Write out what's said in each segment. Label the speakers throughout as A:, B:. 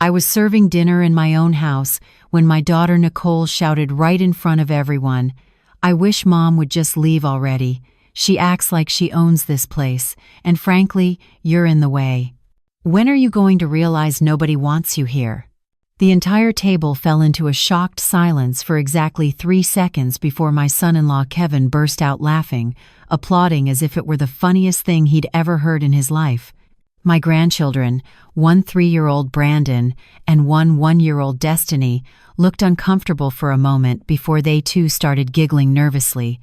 A: I was serving dinner in my own house when my daughter Nicole shouted right in front of everyone, "I wish Mom would just leave already. She acts like she owns this place, and frankly, you're in the way. When are you going to realize nobody wants you here?" The entire table fell into a shocked silence for exactly 3 seconds before my son-in-law Kevin burst out laughing, applauding as if it were the funniest thing he'd ever heard in his life. My grandchildren, one 3-year-old Brandon and one 1-year-old Destiny, looked uncomfortable for a moment before they too started giggling nervously,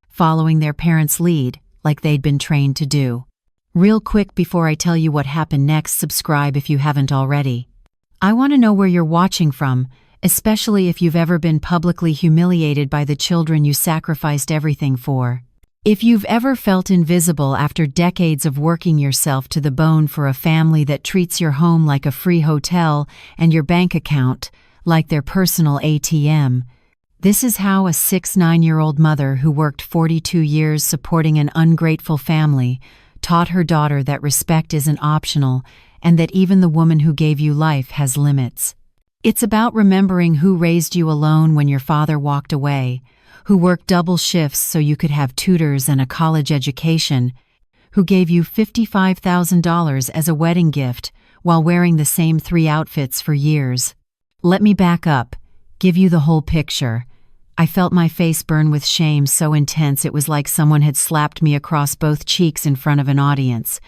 A: following their parents' lead like they'd been trained to do. Real quick before I tell you what happened next, subscribe if you haven't already. I want to know where you're watching from, especially if you've ever been publicly humiliated by the children you sacrificed everything for. If you've ever felt invisible after decades of working yourself to the bone for a family that treats your home like a free hotel and your bank account like their personal ATM. This is how a 9-year-old mother who worked 42 years supporting an ungrateful family taught her daughter that respect isn't optional and that even the woman who gave you life has limits. It's about remembering who raised you alone when your father walked away, who worked double shifts so you could have tutors and a college education, who gave you $55,000 as a wedding gift while wearing the same 3 outfits for years. Let me back up, give you the whole picture. I felt my face burn with shame so intense it was like someone had slapped me across both cheeks in front of an audience.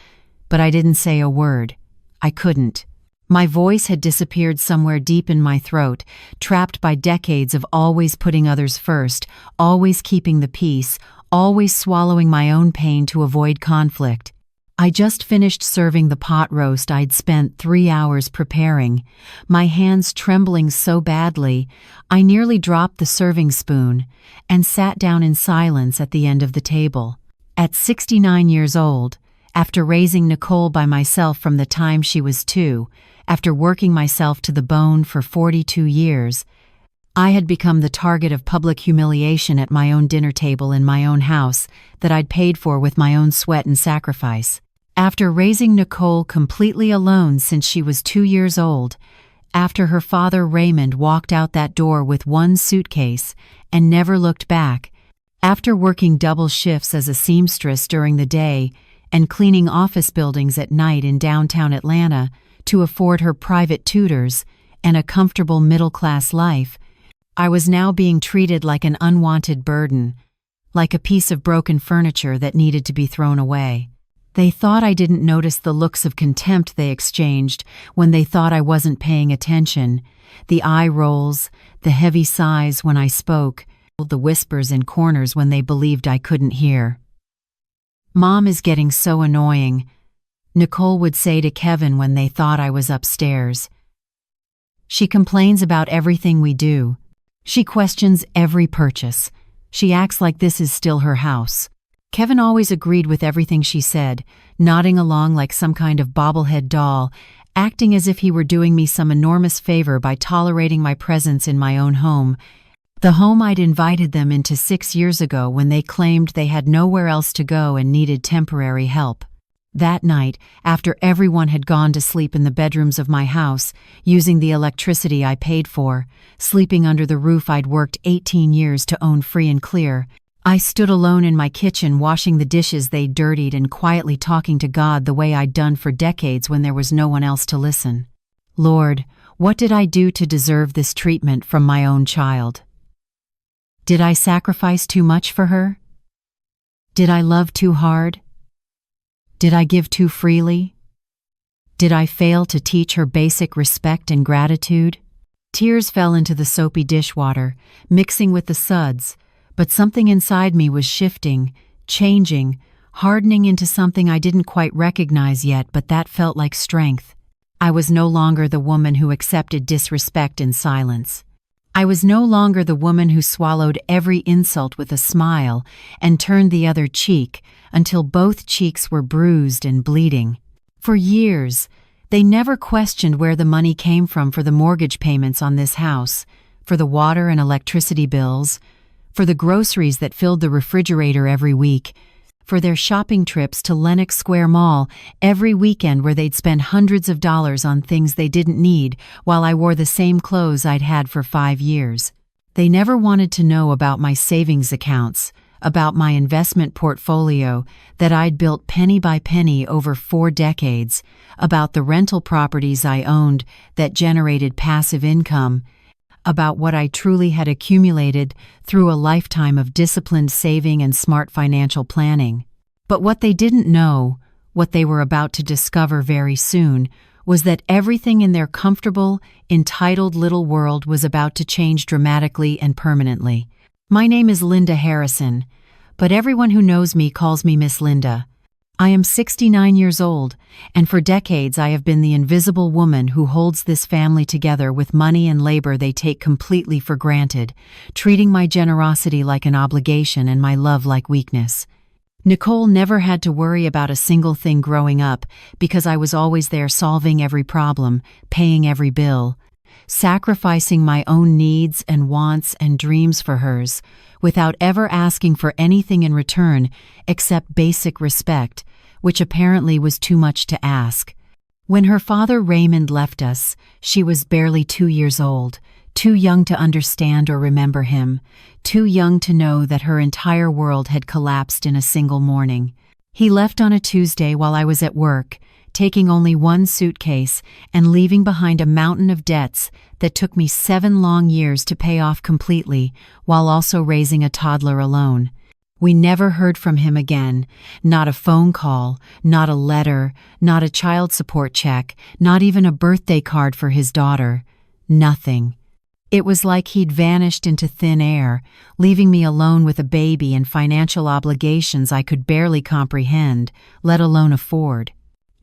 A: But I didn't say a word. I couldn't. My voice had disappeared somewhere deep in my throat, trapped by decades of always putting others first, always keeping the peace, always swallowing my own pain to avoid conflict. I just finished serving the pot roast I'd spent 3 hours preparing, my hands trembling so badly I nearly dropped the serving spoon, and sat down in silence at the end of the table. At 69 years old, after raising Nicole by myself from the time she was 2, after working myself to the bone for 42 years, I had become the target of public humiliation at my own dinner table in my own house that I'd paid for with my own sweat and sacrifice. After raising Nicole completely alone since she was 2 years old, after her father Raymond walked out that door with one suitcase and never looked back, after working double shifts as a seamstress during the day and cleaning office buildings at night in downtown Atlanta to afford her private tutors and a comfortable middle-class life, I was now being treated like an unwanted burden, like a piece of broken furniture that needed to be thrown away. They thought I didn't notice the looks of contempt they exchanged when they thought I wasn't paying attention, the eye rolls, the heavy sighs when I spoke, the whispers in corners when they believed I couldn't hear. "Mom is getting so annoying," Nicole would say to Kevin when they thought I was upstairs. "She complains about everything we do. She questions every purchase. She acts like this is still her house." Kevin always agreed with everything she said, nodding along like some kind of bobblehead doll, acting as if he were doing me some enormous favor by tolerating my presence in my own home, the home I'd invited them into 6 years ago when they claimed they had nowhere else to go and needed temporary help. That night, after everyone had gone to sleep in the bedrooms of my house, using the electricity I paid for, sleeping under the roof I'd worked 18 years to own free and clear, I stood alone in my kitchen washing the dishes they'd dirtied and quietly talking to God the way I'd done for decades when there was no one else to listen. Lord, what did I do to deserve this treatment from my own child? Did I sacrifice too much for her? Did I love too hard? Did I give too freely? Did I fail to teach her basic respect and gratitude? Tears fell into the soapy dishwater, mixing with the suds, but something inside me was shifting, changing, hardening into something I didn't quite recognize yet, but that felt like strength. I was no longer the woman who accepted disrespect in silence. I was no longer the woman who swallowed every insult with a smile and turned the other cheek until both cheeks were bruised and bleeding. For years, they never questioned where the money came from for the mortgage payments on this house, for the water and electricity bills, for the groceries that filled the refrigerator every week, for their shopping trips to Lenox Square Mall every weekend where they'd spend hundreds of dollars on things they didn't need while I wore the same clothes I'd had for 5 years. They never wanted to know about my savings accounts, about my investment portfolio that I'd built penny by penny over 4 decades, about the rental properties I owned that generated passive income, about what I truly had accumulated through a lifetime of disciplined saving and smart financial planning. But what they didn't know, what they were about to discover very soon, was that everything in their comfortable, entitled little world was about to change dramatically and permanently. My name is Linda Harrison, but everyone who knows me calls me Miss Linda. I am 69 years old, and for decades I have been the invisible woman who holds this family together with money and labor they take completely for granted, treating my generosity like an obligation and my love like weakness. Nicole never had to worry about a single thing growing up because I was always there solving every problem, paying every bill, sacrificing my own needs and wants and dreams for hers, without ever asking for anything in return except basic respect, which apparently was too much to ask. When her father Raymond left us, she was barely 2 years old, too young to understand or remember him, too young to know that her entire world had collapsed in a single morning. He left on a Tuesday while I was at work, taking only one suitcase and leaving behind a mountain of debts that took me 7 long years to pay off completely, while also raising a toddler alone. We never heard from him again, not a phone call, not a letter, not a child support check, not even a birthday card for his daughter. Nothing. It was like he'd vanished into thin air, leaving me alone with a baby and financial obligations I could barely comprehend, let alone afford.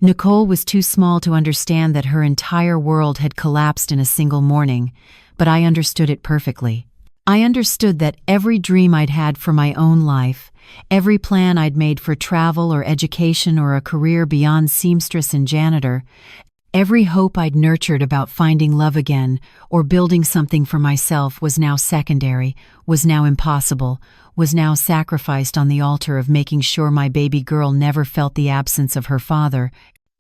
A: Nicole was too small to understand that her entire world had collapsed in a single morning, but I understood it perfectly. I understood that every dream I'd had for my own life, every plan I'd made for travel or education or a career beyond seamstress and janitor, every hope I'd nurtured about finding love again or building something for myself was now secondary, was now impossible, was now sacrificed on the altar of making sure my baby girl never felt the absence of her father,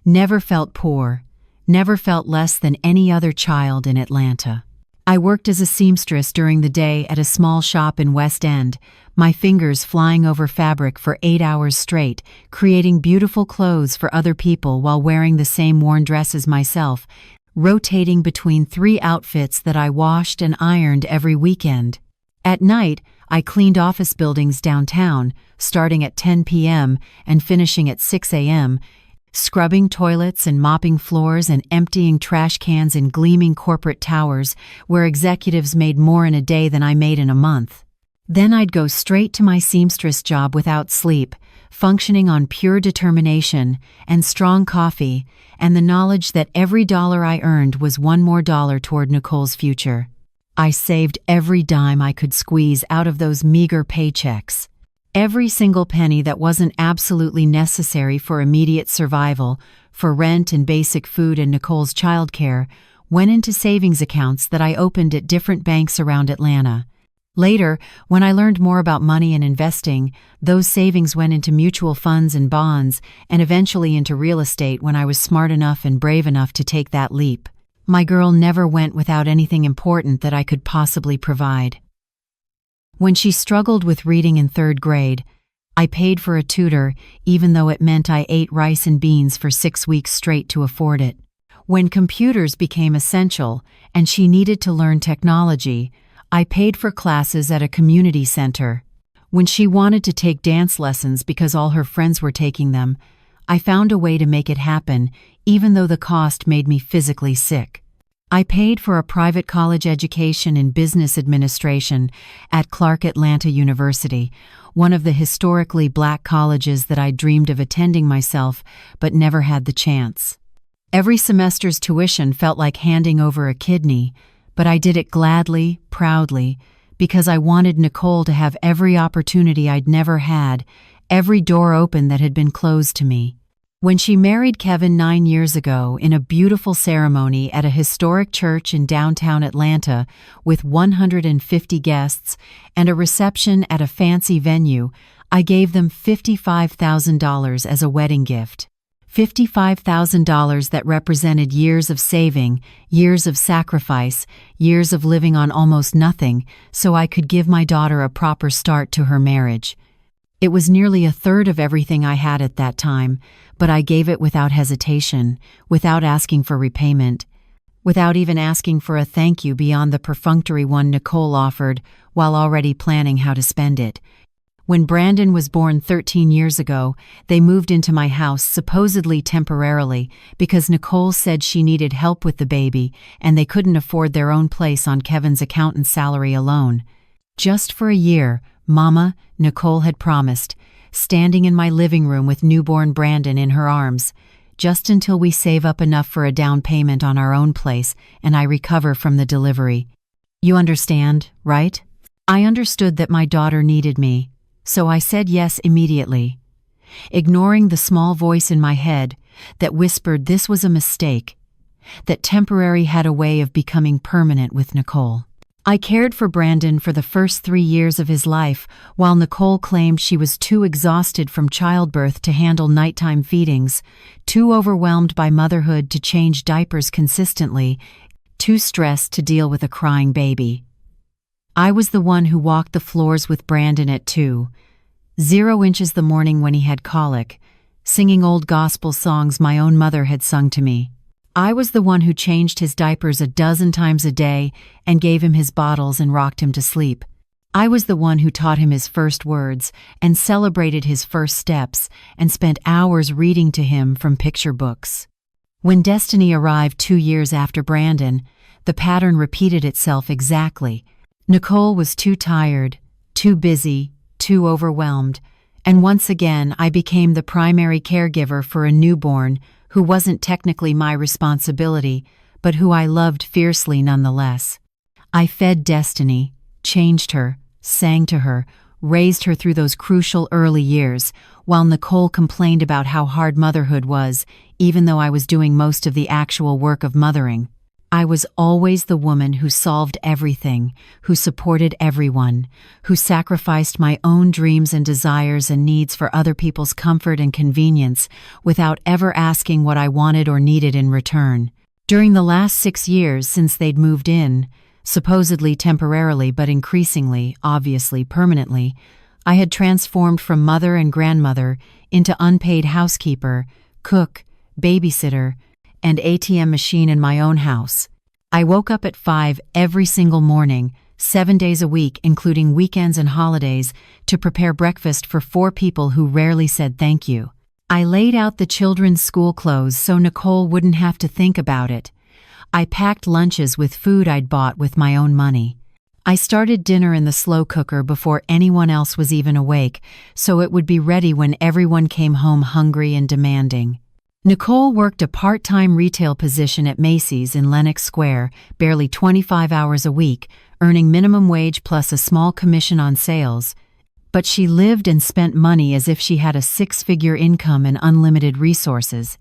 A: never felt poor, never felt less than any other child in Atlanta. I worked as a seamstress during the day at a small shop in West End, my fingers flying over fabric for 8 hours straight, creating beautiful clothes for other people while wearing the same worn dresses myself, rotating between 3 outfits that I washed and ironed every weekend. At night, I cleaned office buildings downtown, starting at 10 p.m. and finishing at 6 a.m., scrubbing toilets and mopping floors and emptying trash cans in gleaming corporate towers where executives made more in a day than I made in a month. Then I'd go straight to my seamstress job without sleep, functioning on pure determination and strong coffee and the knowledge that every dollar I earned was one more dollar toward Nicole's future. I saved every dime I could squeeze out of those meager paychecks. Every single penny that wasn't absolutely necessary for immediate survival, for rent and basic food and Nicole's childcare, went into savings accounts that I opened at different banks around Atlanta. Later, when I learned more about money and investing, those savings went into mutual funds and bonds, and eventually into real estate when I was smart enough and brave enough to take that leap. My girl never went without anything important that I could possibly provide. When she struggled with reading in 3rd grade, I paid for a tutor even though it meant I ate rice and beans for 6 weeks straight to afford it. When computers became essential and she needed to learn technology, I paid for classes at a community center. When she wanted to take dance lessons because all her friends were taking them, I found a way to make it happen even though the cost made me physically sick. I paid for a private college education in business administration at Clark Atlanta University, one of the historically black colleges that I dreamed of attending myself but never had the chance. Every semester's tuition felt like handing over a kidney, but I did it gladly, proudly, because I wanted Nicole to have every opportunity I'd never had, every door open that had been closed to me. When she married Kevin 9 years ago in a beautiful ceremony at a historic church in downtown Atlanta with 150 guests and a reception at a fancy venue, I gave them $55,000 as a wedding gift. $55,000 that represented years of saving, years of sacrifice, years of living on almost nothing, so I could give my daughter a proper start to her marriage. It was nearly a third of everything I had at that time, but I gave it without hesitation, without asking for repayment, without even asking for a thank you beyond the perfunctory one Nicole offered while already planning how to spend it. When Brandon was born 13 years ago, they moved into my house supposedly temporarily because Nicole said she needed help with the baby and they couldn't afford their own place on Kevin's accountant's salary alone. Just for a year, Mama, Nicole had promised, standing in my living room with newborn Brandon in her arms, just until we save up enough for a down payment on our own place and I recover from the delivery. You understand, right? I understood that my daughter needed me. So I said yes immediately, ignoring the small voice in my head that whispered this was a mistake, that temporary had a way of becoming permanent with Nicole. I cared for Brandon for the first 3 years of his life, while Nicole claimed she was too exhausted from childbirth to handle nighttime feedings, too overwhelmed by motherhood to change diapers consistently, too stressed to deal with a crying baby. I was the one who walked the floors with Brandon at 0 inches the morning when he had colic, singing old gospel songs my own mother had sung to me. I was the one who changed his diapers a dozen times a day and gave him his bottles and rocked him to sleep. I was the one who taught him his first words and celebrated his first steps and spent hours reading to him from picture books. When Destiny arrived 2 years after Brandon, the pattern repeated itself exactly. Nicole was too tired, too busy, too overwhelmed, and once again I became the primary caregiver for a newborn who wasn't technically my responsibility, but who I loved fiercely nonetheless. I fed Destiny, changed her, sang to her, raised her through those crucial early years, while Nicole complained about how hard motherhood was, even though I was doing most of the actual work of mothering. I was always the woman who solved everything, who supported everyone, who sacrificed my own dreams and desires and needs for other people's comfort and convenience without ever asking what I wanted or needed in return. During the last 6 years since they'd moved in, supposedly temporarily but increasingly, obviously permanently, I had transformed from mother and grandmother into unpaid housekeeper, cook, babysitter, and ATM machine in my own house. I woke up at 5 every single morning, 7 days a week, including weekends and holidays, to prepare breakfast for 4 people who rarely said thank you. I laid out the children's school clothes so Nicole wouldn't have to think about it. I packed lunches with food I'd bought with my own money. I started dinner in the slow cooker before anyone else was even awake, so it would be ready when everyone came home hungry and demanding. Nicole worked a part-time retail position at Macy's in Lenox Square, barely 25 hours a week, earning minimum wage plus a small commission on sales. But she lived and spent money as if she had a 6-figure income and unlimited resources.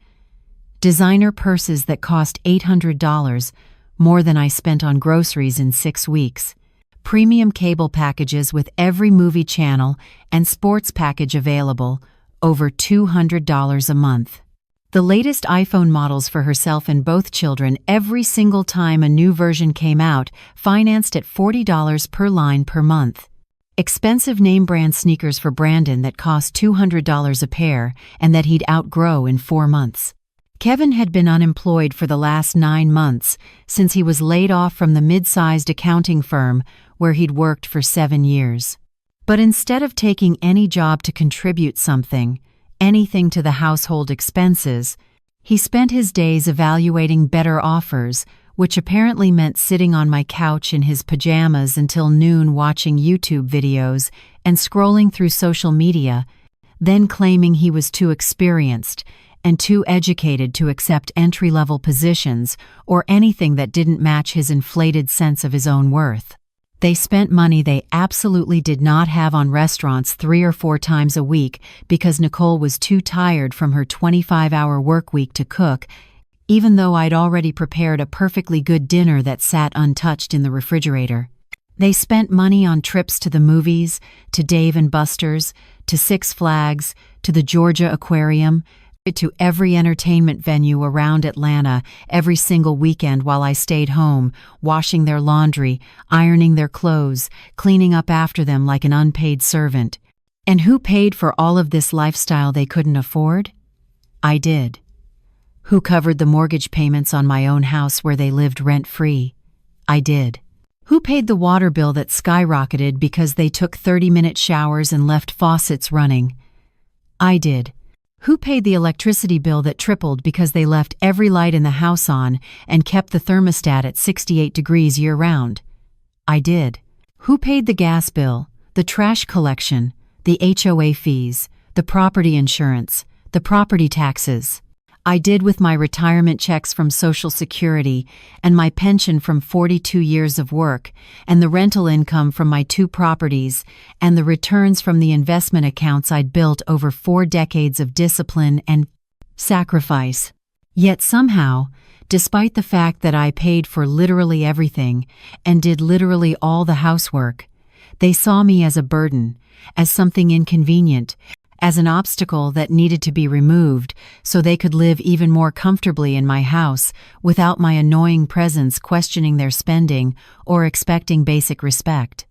A: Designer purses that cost $800, more than I spent on groceries in 6 weeks. Premium cable packages with every movie channel and sports package available, over $200 a month. The latest iPhone models for herself and both children every single time a new version came out, financed at $40 per line per month. Expensive name-brand sneakers for Brandon that cost $200 a pair and that he'd outgrow in 4 months. Kevin had been unemployed for the last 9 months since he was laid off from the mid-sized accounting firm where he'd worked for 7 years. But instead of taking any job to contribute something, anything to the household expenses, he spent his days evaluating better offers, which apparently meant sitting on my couch in his pajamas until noon watching YouTube videos and scrolling through social media, then claiming he was too experienced and too educated to accept entry-level positions or anything that didn't match his inflated sense of his own worth. They spent money they absolutely did not have on restaurants 3 or 4 times a week because Nicole was too tired from her 25-hour work week to cook, even though I'd already prepared a perfectly good dinner that sat untouched in the refrigerator. They spent money on trips to the movies, to Dave and Buster's, to Six Flags, to the Georgia Aquarium, to every entertainment venue around Atlanta every single weekend while I stayed home, washing their laundry, ironing their clothes, cleaning up after them like an unpaid servant. And who paid for all of this lifestyle they couldn't afford? I did. Who covered the mortgage payments on my own house where they lived rent-free? I did. Who paid the water bill that skyrocketed because they took 30-minute showers and left faucets running? I did. Who paid the electricity bill that tripled because they left every light in the house on and kept the thermostat at 68 degrees year-round? I did. Who paid the gas bill, the trash collection, the HOA fees, the property insurance, the property taxes? I did with my retirement checks from Social Security and my pension from 42 years of work and the rental income from my 2 properties and the returns from the investment accounts I'd built over 4 decades of discipline and sacrifice. Yet somehow, despite the fact that I paid for literally everything and did literally all the housework, they saw me as a burden, as something inconvenient, as an obstacle that needed to be removed so they could live even more comfortably in my house without my annoying presence questioning their spending or expecting basic respect.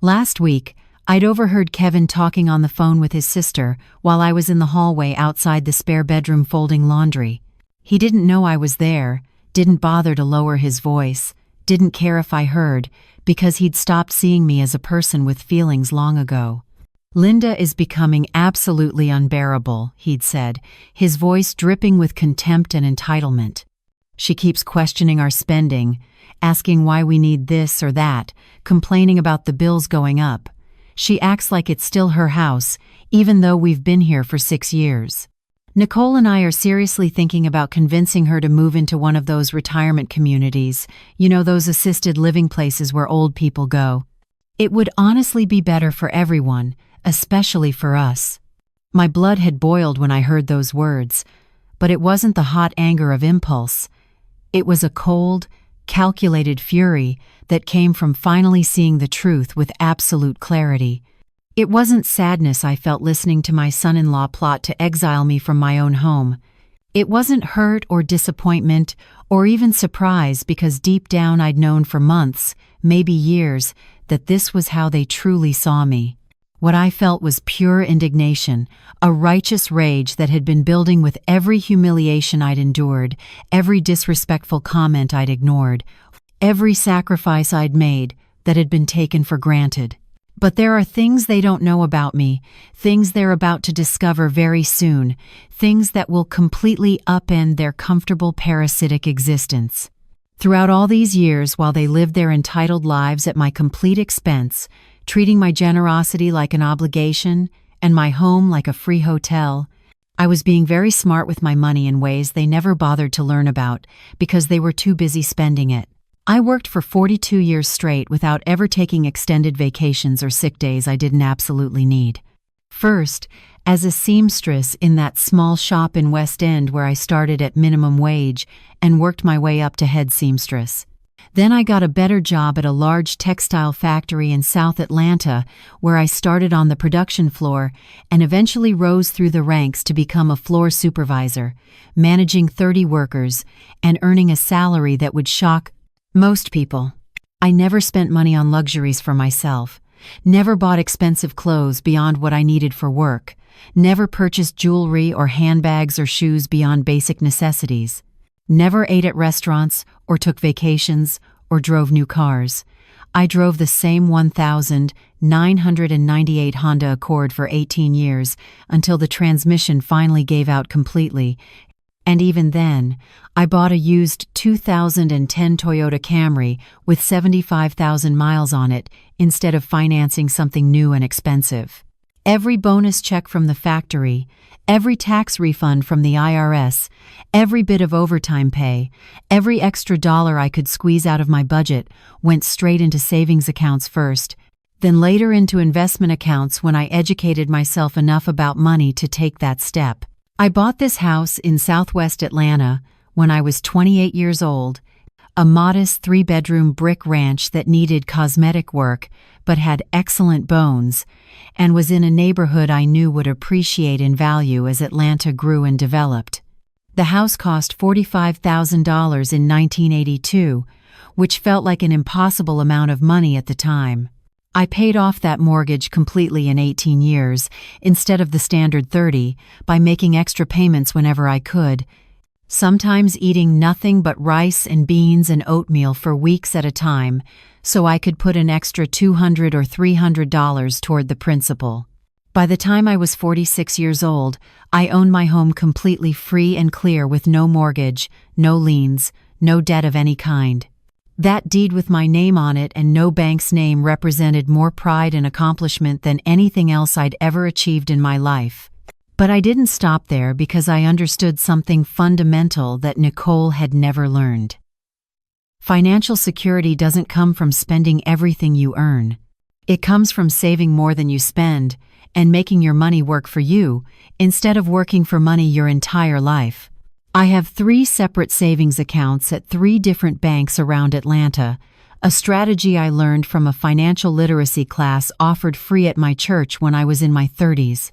A: Last week, I'd overheard Kevin talking on the phone with his sister while I was in the hallway outside the spare bedroom folding laundry. He didn't know I was there, didn't bother to lower his voice, didn't care if I heard, because he'd stopped seeing me as a person with feelings long ago. "Linda is becoming absolutely unbearable," he'd said, his voice dripping with contempt and entitlement. "She keeps questioning our spending, asking why we need this or that, complaining about the bills going up. She acts like it's still her house, even though we've been here for 6 years. Nicole and I are seriously thinking about convincing her to move into one of those retirement communities, those assisted living places where old people go. It would honestly be better for everyone, especially for us." My blood had boiled when I heard those words, but it wasn't the hot anger of impulse. It was a cold, calculated fury that came from finally seeing the truth with absolute clarity. It wasn't sadness I felt listening to my son-in-law plot to exile me from my own home. It wasn't hurt or disappointment or even surprise, because deep down I'd known for months, maybe years, that this was how they truly saw me. What I felt was pure indignation, a righteous rage that had been building with every humiliation I'd endured, every disrespectful comment I'd ignored, every sacrifice I'd made that had been taken for granted. But there are things they don't know about me, things they're about to discover very soon, things that will completely upend their comfortable parasitic existence. Throughout all these years, while they lived their entitled lives at my complete expense, treating my generosity like an obligation and my home like a free hotel, I was being very smart with my money in ways they never bothered to learn about because they were too busy spending it. I worked for 42 years straight without ever taking extended vacations or sick days I didn't absolutely need. First, as a seamstress in that small shop in West End where I started at minimum wage and worked my way up to head seamstress. Then I got a better job at a large textile factory in South Atlanta, where I started on the production floor and eventually rose through the ranks to become a floor supervisor, managing 30 workers and earning a salary that would shock most people. I never spent money on luxuries for myself, never bought expensive clothes beyond what I needed for work, never purchased jewelry or handbags or shoes beyond basic necessities. Never ate at restaurants or took vacations or drove new cars. I drove the same 1,998 Honda Accord for 18 years until the transmission finally gave out completely. And even then, I bought a used 2010 Toyota Camry with 75,000 miles on it instead of financing something new and expensive. Every bonus check from the factory, every tax refund from the IRS, every bit of overtime pay, every extra dollar I could squeeze out of my budget went straight into savings accounts first, then later into investment accounts when I educated myself enough about money to take that step. I bought this house in Southwest Atlanta when I was 28 years old, a modest 3-bedroom brick ranch that needed cosmetic work but had excellent bones, and was in a neighborhood I knew would appreciate in value as Atlanta grew and developed. The house cost $45,000 in 1982, which felt like an impossible amount of money at the time. I paid off that mortgage completely in 18 years, instead of the standard 30, by making extra payments whenever I could, sometimes eating nothing but rice and beans and oatmeal for weeks at a time, so I could put an extra $200 or $300 toward the principal. By the time I was 46 years old, I owned my home completely free and clear with no mortgage, no liens, no debt of any kind. That deed with my name on it and no bank's name represented more pride and accomplishment than anything else I'd ever achieved in my life. But I didn't stop there because I understood something fundamental that Nicole had never learned. Financial security doesn't come from spending everything you earn. It comes from saving more than you spend and making your money work for you instead of working for money your entire life. I have 3 separate savings accounts at 3 different banks around Atlanta, a strategy I learned from a financial literacy class offered free at my church when I was in my 30s.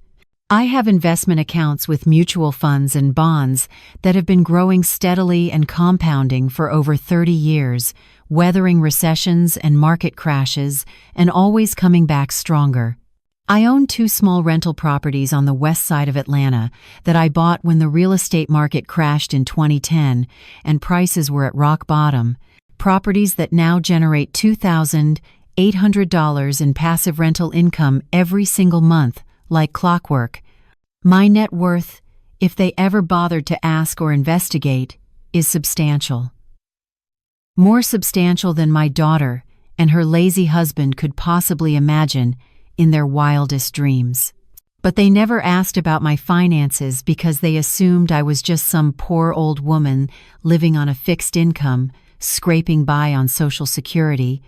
A: I have investment accounts with mutual funds and bonds that have been growing steadily and compounding for over 30 years, weathering recessions and market crashes, and always coming back stronger. I own 2 small rental properties on the west side of Atlanta that I bought when the real estate market crashed in 2010 and prices were at rock bottom, properties that now generate $2,800 in passive rental income every single month, like clockwork. My net worth, if they ever bothered to ask or investigate, is substantial. More substantial than my daughter and her lazy husband could possibly imagine in their wildest dreams. But they never asked about my finances because they assumed I was just some poor old woman living on a fixed income, scraping by on Social Security,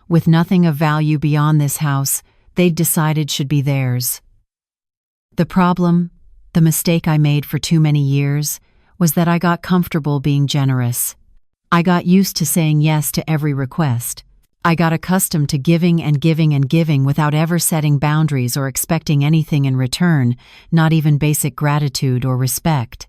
A: with nothing of value beyond this house they'd decided should be theirs. The problem, the mistake I made for too many years, was that I got comfortable being generous. I got used to saying yes to every request. I got accustomed to giving and giving and giving without ever setting boundaries or expecting anything in return, not even basic gratitude or respect.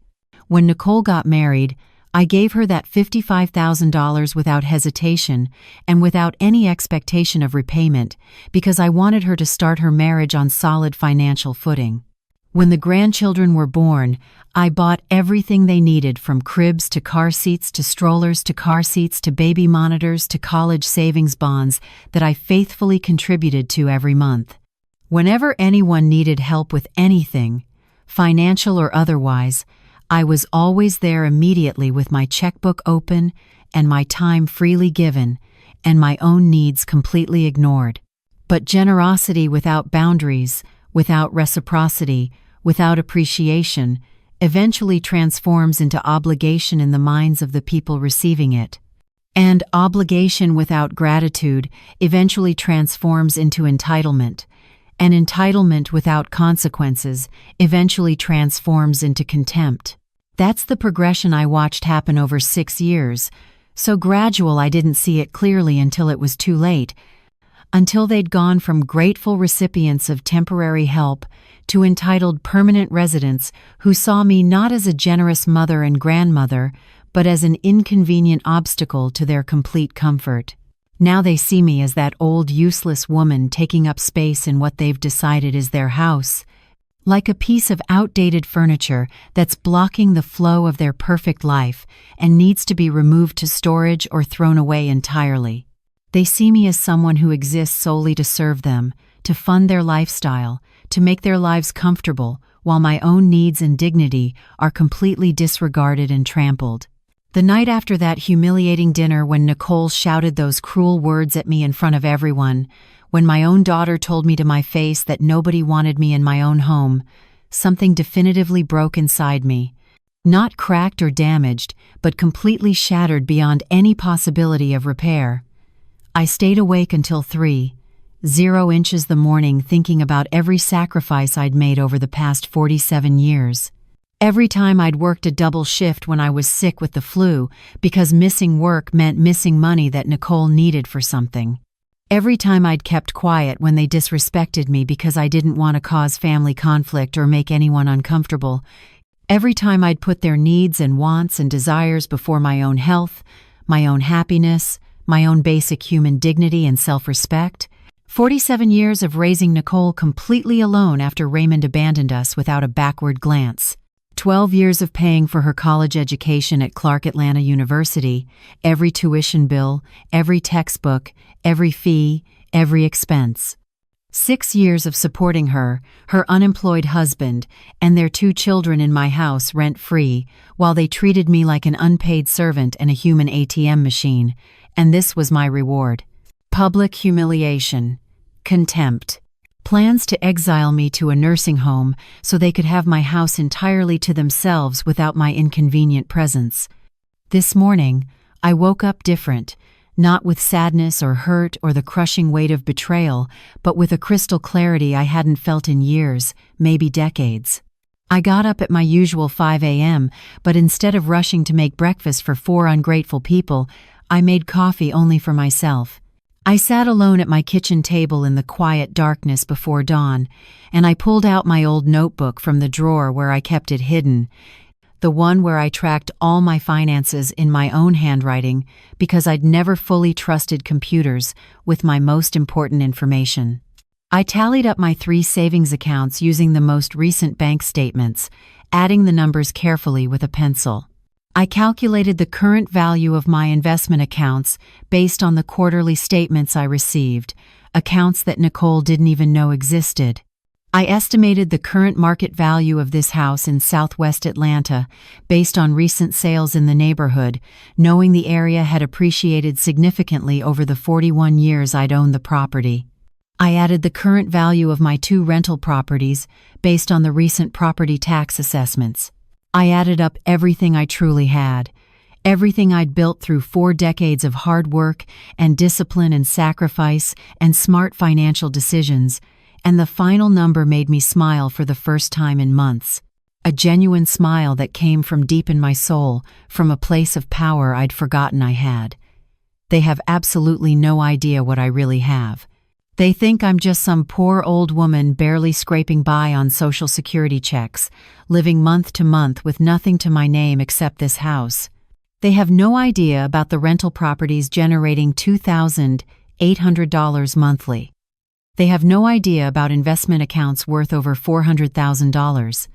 A: When Nicole got married, I gave her that $55,000 without hesitation and without any expectation of repayment because I wanted her to start her marriage on solid financial footing. When the grandchildren were born, I bought everything they needed, from cribs to car seats to strollers to car seats to baby monitors to college savings bonds that I faithfully contributed to every month. Whenever anyone needed help with anything, financial or otherwise, I was always there immediately with my checkbook open and my time freely given and my own needs completely ignored. But generosity without boundaries, without reciprocity, without appreciation, eventually transforms into obligation in the minds of the people receiving it. And obligation without gratitude eventually transforms into entitlement. And entitlement without consequences eventually transforms into contempt. That's the progression I watched happen over 6 years, so gradual I didn't see it clearly until it was too late, until they'd gone from grateful recipients of temporary help to entitled permanent residents who saw me not as a generous mother and grandmother, but as an inconvenient obstacle to their complete comfort. Now they see me as that old useless woman taking up space in what they've decided is their house, like a piece of outdated furniture that's blocking the flow of their perfect life and needs to be removed to storage or thrown away entirely. They see me as someone who exists solely to serve them, to fund their lifestyle, to make their lives comfortable, while my own needs and dignity are completely disregarded and trampled. The night after that humiliating dinner, when Nicole shouted those cruel words at me in front of everyone, when my own daughter told me to my face that nobody wanted me in my own home, something definitively broke inside me. Not cracked or damaged, but completely shattered beyond any possibility of repair. I stayed awake until 3:00 the morning thinking about every sacrifice I'd made over the past 47 years. Every time I'd worked a double shift when I was sick with the flu because missing work meant missing money that Nicole needed for something. Every time I'd kept quiet when they disrespected me because I didn't want to cause family conflict or make anyone uncomfortable. Every time I'd put their needs and wants and desires before my own health, my own happiness, my own basic human dignity and self-respect. 47 years of raising Nicole completely alone after Raymond abandoned us without a backward glance. 12 years of paying for her college education at Clark Atlanta University, every tuition bill, every textbook, every fee, every expense. 6 years of supporting her, her unemployed husband, and their 2 children in my house rent-free, while they treated me like an unpaid servant and a human ATM machine, and this was my reward. Public humiliation, contempt. Plans to exile me to a nursing home so they could have my house entirely to themselves without my inconvenient presence. This morning, I woke up different, not with sadness or hurt or the crushing weight of betrayal, but with a crystal clarity I hadn't felt in years, maybe decades. I got up at my usual 5 a.m., but instead of rushing to make breakfast for 4 ungrateful people, I made coffee only for myself. I sat alone at my kitchen table in the quiet darkness before dawn, and I pulled out my old notebook from the drawer where I kept it hidden, the one where I tracked all my finances in my own handwriting because I'd never fully trusted computers with my most important information. I tallied up my 3 savings accounts using the most recent bank statements, adding the numbers carefully with a pencil. I calculated the current value of my investment accounts based on the quarterly statements I received, accounts that Nicole didn't even know existed. I estimated the current market value of this house in Southwest Atlanta based on recent sales in the neighborhood, knowing the area had appreciated significantly over the 41 years I'd owned the property. I added the current value of my 2 rental properties based on the recent property tax assessments. I added up everything I truly had, everything I'd built through 4 decades of hard work and discipline and sacrifice and smart financial decisions, and the final number made me smile for the first time in months. A genuine smile that came from deep in my soul, from a place of power I'd forgotten I had. They have absolutely no idea what I really have. They think I'm just some poor old woman barely scraping by on Social Security checks, living month to month with nothing to my name except this house. They have no idea about the rental properties generating $2,800 monthly. They have no idea about investment accounts worth over $400,000.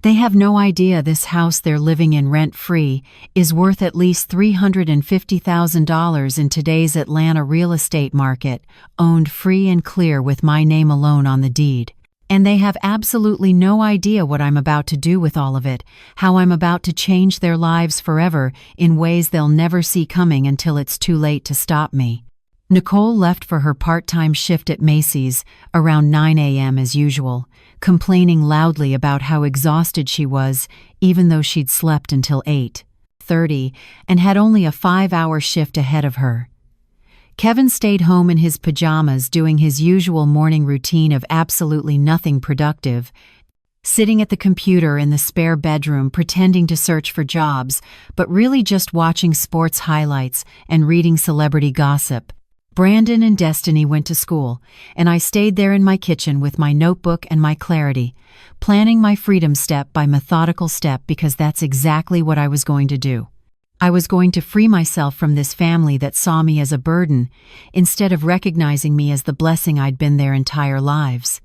A: They have no idea this house they're living in rent-free is worth at least $350,000 in today's Atlanta real estate market, owned free and clear with my name alone on the deed. And they have absolutely no idea what I'm about to do with all of it, how I'm about to change their lives forever in ways they'll never see coming until it's too late to stop me. Nicole left for her part-time shift at Macy's around 9 a.m. as usual, complaining loudly about how exhausted she was, even though she'd slept until 8:30 and had only a 5-hour shift ahead of her. Kevin stayed home in his pajamas doing his usual morning routine of absolutely nothing productive, sitting at the computer in the spare bedroom pretending to search for jobs, but really just watching sports highlights and reading celebrity gossip. Brandon and Destiny went to school, and I stayed there in my kitchen with my notebook and my clarity, planning my freedom step by methodical step because that's exactly what I was going to do. I was going to free myself from this family that saw me as a burden, instead of recognizing me as the blessing I'd been their entire lives.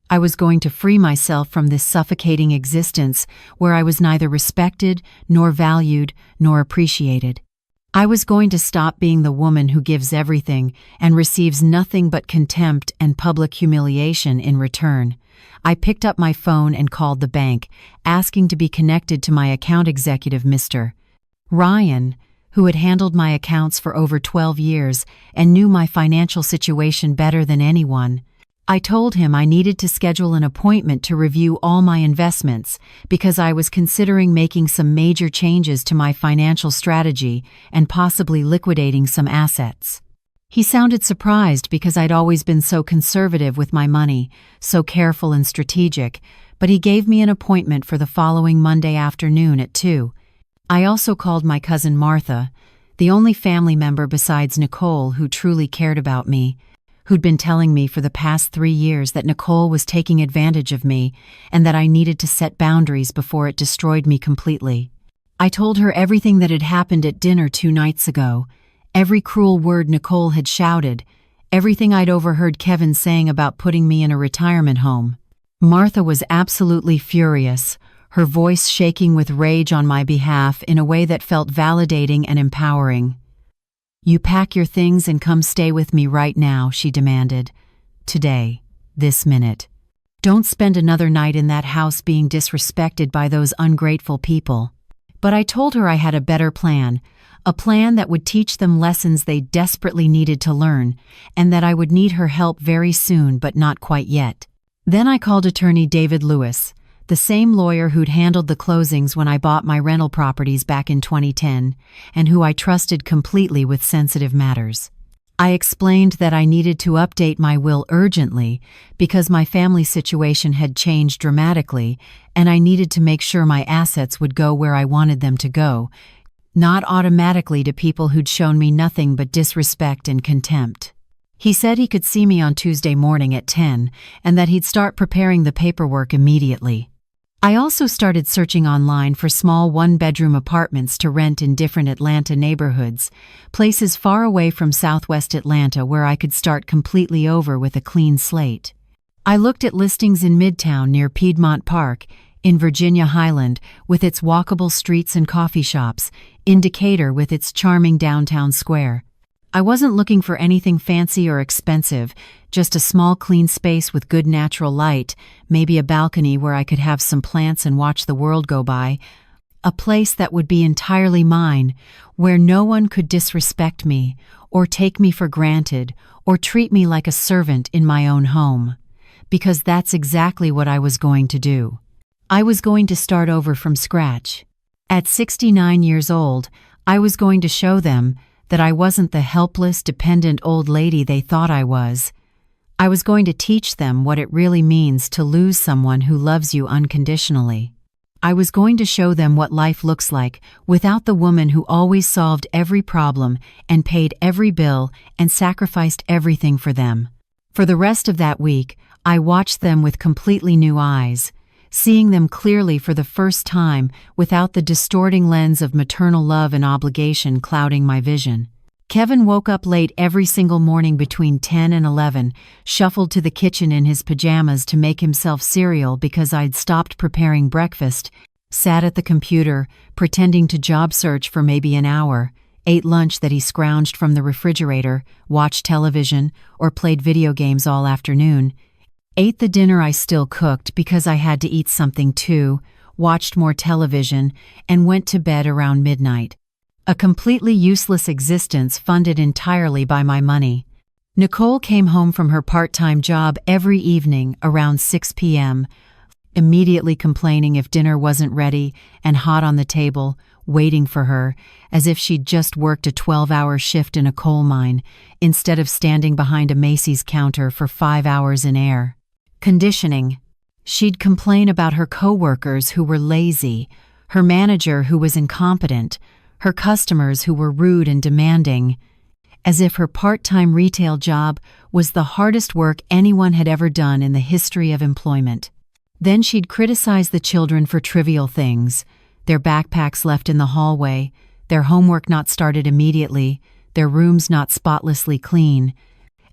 A: I was going to free myself from this suffocating existence where I was neither respected, nor valued, nor appreciated. I was going to stop being the woman who gives everything and receives nothing but contempt and public humiliation in return. I picked up my phone and called the bank, asking to be connected to my account executive, Mr. Ryan, who had handled my accounts for over 12 years and knew my financial situation better than anyone. I told him I needed to schedule an appointment to review all my investments because I was considering making some major changes to my financial strategy and possibly liquidating some assets. He sounded surprised because I'd always been so conservative with my money, so careful and strategic, but he gave me an appointment for the following Monday afternoon at 2. I also called my cousin Martha, the only family member besides Nicole who truly cared about me, who'd been telling me for the past 3 years that Nicole was taking advantage of me and that I needed to set boundaries before it destroyed me completely. I told her everything that had happened at dinner 2 nights ago, every cruel word Nicole had shouted, everything I'd overheard Kevin saying about putting me in a retirement home. Martha was absolutely furious, her voice shaking with rage on my behalf in a way that felt validating and empowering. "You pack your things and come stay with me right now," she demanded. "Today. This minute. Don't spend another night in that house being disrespected by those ungrateful people." But I told her I had a better plan, a plan that would teach them lessons they desperately needed to learn, and that I would need her help very soon but not quite yet. Then I called attorney David Lewis, the same lawyer who'd handled the closings when I bought my rental properties back in 2010, and who I trusted completely with sensitive matters. I explained that I needed to update my will urgently because my family situation had changed dramatically, and I needed to make sure my assets would go where I wanted them to go, not automatically to people who'd shown me nothing but disrespect and contempt. He said he could see me on Tuesday morning at 10 and that he'd start preparing the paperwork immediately. I also started searching online for small one-bedroom apartments to rent in different Atlanta neighborhoods, places far away from Southwest Atlanta where I could start completely over with a clean slate. I looked at listings in Midtown near Piedmont Park, in Virginia Highland, with its walkable streets and coffee shops, in Decatur with its charming downtown square. I wasn't looking for anything fancy or expensive, just a small clean space with good natural light, maybe a balcony where I could have some plants and watch the world go by. A place that would be entirely mine, where no one could disrespect me, or take me for granted, or treat me like a servant in my own home. Because that's exactly what I was going to do. I was going to start over from scratch. At 69 years old, I was going to show them that I wasn't the helpless, dependent old lady they thought I was. I was going to teach them what it really means to lose someone who loves you unconditionally. I was going to show them what life looks like without the woman who always solved every problem and paid every bill and sacrificed everything for them. For the rest of that week, I watched them with completely new eyes, seeing them clearly for the first time without the distorting lens of maternal love and obligation clouding my vision. Kevin woke up late every single morning between 10 and 11, shuffled to the kitchen in his pajamas to make himself cereal because I'd stopped preparing breakfast, sat at the computer, pretending to job search for maybe an hour, ate lunch that he scrounged from the refrigerator, watched television, or played video games all afternoon, ate the dinner I still cooked because I had to eat something too, watched more television, and went to bed around midnight. A completely useless existence funded entirely by my money. Nicole came home from her part-time job every evening around 6 p.m., immediately complaining if dinner wasn't ready and hot on the table, waiting for her, as if she'd just worked a 12-hour shift in a coal mine, instead of standing behind a Macy's counter for 5 hours in air. Conditioning. She'd complain about her coworkers who were lazy, her manager who was incompetent, her customers who were rude and demanding, as if her part-time retail job was the hardest work anyone had ever done in the history of employment. Then she'd criticize the children for trivial things, their backpacks left in the hallway, their homework not started immediately, their rooms not spotlessly clean,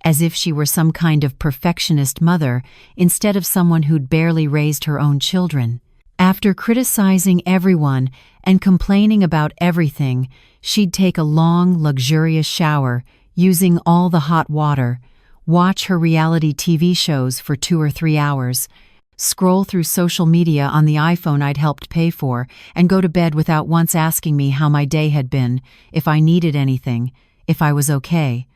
A: as if she were some kind of perfectionist mother instead of someone who'd barely raised her own children. After criticizing everyone and complaining about everything, she'd take a long, luxurious shower, using all the hot water, watch her reality TV shows for 2 or 3 hours, scroll through social media on the iPhone I'd helped pay for, and go to bed without once asking me how my day had been, if I needed anything, if I was okay,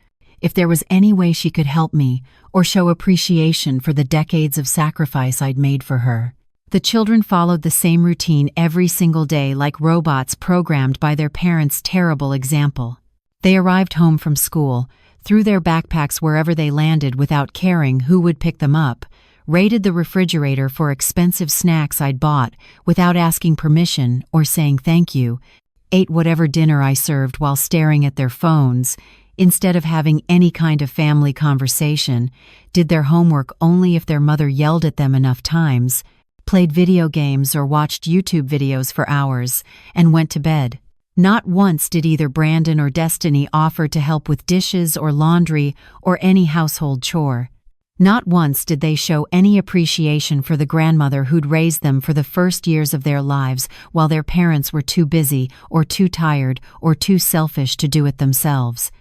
A: if there was any way she could help me or show appreciation for the decades of sacrifice I'd made for her. The children followed the same routine every single day like robots programmed by their parents' terrible example. They arrived home from school, threw their backpacks wherever they landed without caring who would pick them up, raided the refrigerator for expensive snacks I'd bought without asking permission or saying thank you, ate whatever dinner I served while staring at their phones, instead of having any kind of family conversation, did their homework only if their mother yelled at them enough times, played video games or watched YouTube videos for hours, and went to bed. Not once did either Brandon or Destiny offer to help with dishes or laundry or any household chore. Not once did they show any appreciation for the grandmother who'd raised them for the first years of their lives while their parents were too busy or too tired or too selfish to do it themselves.